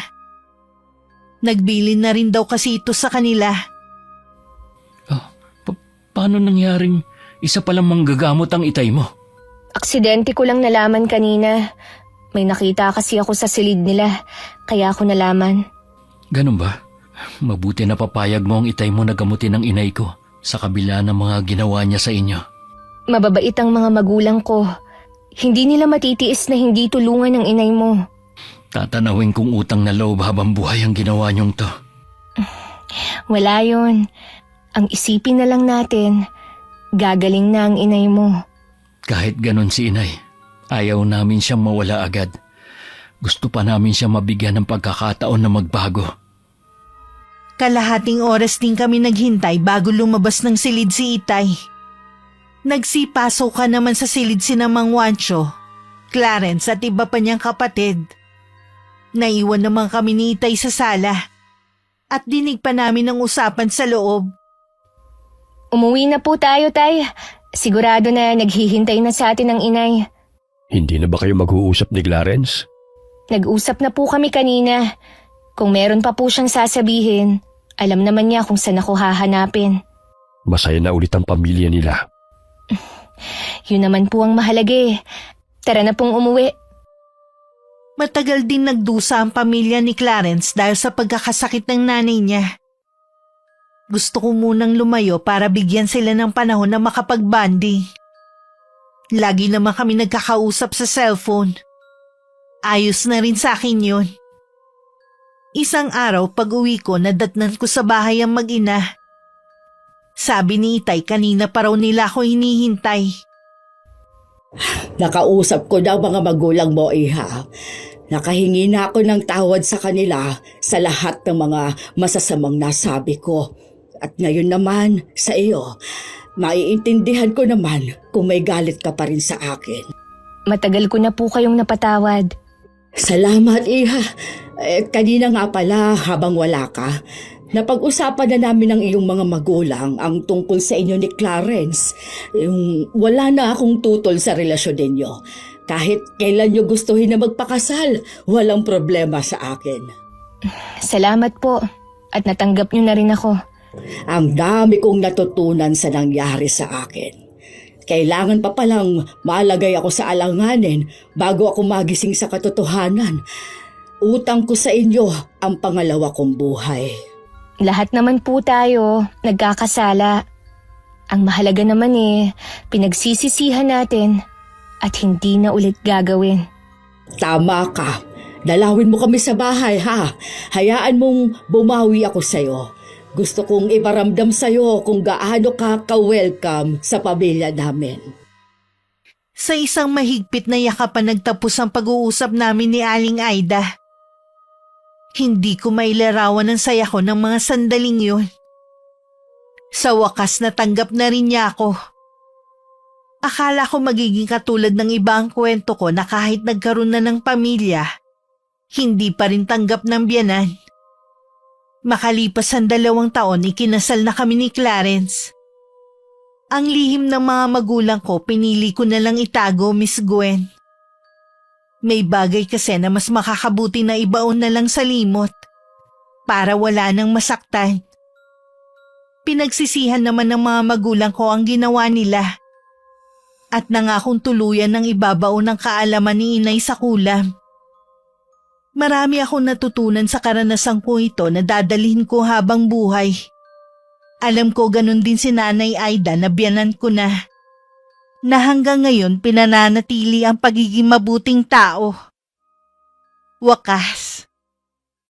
Nagbilin na rin daw kasi ito sa kanila. Paano nangyaring isa palang manggagamot ang itay mo? Aksidente ko lang nalaman kanina. May nakita kasi ako sa silid nila, kaya ako nalaman. Ganun ba? Mabuti na papayag mo ang itay mo na gamutin ng inay ko sa kabila ng mga ginawa niya sa inyo. Mababait ang mga magulang ko. Hindi nila matitiis na hindi tulungan ng inay mo. Tatanawin kong utang na loob habang buhay ang ginawa niyong to. Wala yon. Ang isipin na lang natin, gagaling na ang inay mo. Kahit ganun si inay, ayaw namin siyang mawala agad. Gusto pa namin siya mabigyan ng pagkakataon na magbago. Kalahating oras din kami naghintay bago lumabas ng silid si Itay. Nagsipaso ka naman sa silid si Mang Juancho, Clarence at iba pa niyang kapatid. Naiwan naman kami ni Itay sa sala at dinig pa namin ang usapan sa loob. Umuwi na po tayo, Tay. Sigurado na naghihintay na sa atin ang inay. Hindi na ba kayo mag-uusap ni Clarence? Nag-usap na po kami kanina. Kung meron pa po siyang sasabihin, alam naman niya kung saan ako hahanapin. Masaya na ulit ang pamilya nila. Yun naman po ang mahalaga eh. Tara na pong umuwi. Matagal din nagdusa ang pamilya ni Clarence dahil sa pagkakasakit ng nanay niya. Gusto ko munang lumayo para bigyan sila ng panahon na makapag-bonding. Lagi naman kami nagkakausap sa cellphone. Ayos na rin sa akin yun. Isang araw pag-uwi ko nadatnan ko sa bahay ang mag-ina. Sabi ni Itay kanina pa raw nila ako hinihintay. Nakausap ko na ang mga magulang mo, Iha. Nakahingi na ako ng tawad sa kanila sa lahat ng mga masasamang nasabi ko. At ngayon naman, sa iyo, maiintindihan ko naman kung may galit ka pa rin sa akin. Matagal ko na po kayong napatawad. Salamat, Iha. Kanina nga pala, habang wala ka, napag-usapan na namin ng iyong mga magulang ang tungkol sa inyo ni Clarence. Yung wala na akong tutol sa relasyon ninyo. Kahit kailan nyo gustuhin na magpakasal, walang problema sa akin. Salamat po. At natanggap niyo na rin ako. Ang dami kong natutunan sa nangyari sa akin. Kailangan pa palang malagay ako sa alanganin bago ako magising sa katotohanan. Utang ko sa inyo ang pangalawa kong buhay. Lahat naman po tayo nagkakasala. Ang mahalaga naman pinagsisisihan natin at hindi na ulit gagawin. Tama ka. Dalawin mo kami sa bahay, ha? Hayaan mong bumawi ako sa'yo. Gusto kong iparamdam sa'yo kung gaano ka ka-welcome sa pamilya namin. Sa isang mahigpit na yakapan nagtapos ang pag-uusap namin ni Aling Aida. Hindi ko mailarawan ang saya ko ng mga sandaling yun. Sa wakas natanggap na rin niya ako. Akala ko magiging katulad ng iba ang kwento ko na kahit nagkaroon na ng pamilya, hindi pa rin tanggap ng biyanan. Makalipas ang 2 taon, ikinasal na kami ni Clarence. Ang lihim ng mga magulang ko, pinili ko na lang itago, Miss Gwen. May bagay kasi na mas makakabuti na ibaon na lang sa limot para wala nang masaktan. Pinagsisihan naman ng mga magulang ko ang ginawa nila at nangakong tuluyan ng ibabaon ng kaalaman ni inay sa kulam. Marami akong natutunan sa karanasang ko ito na dadalhin ko habang buhay. Alam ko ganun din si Nanay Aida na biyanan ko na hanggang ngayon pinananatili ang pagiging mabuting tao. Wakas.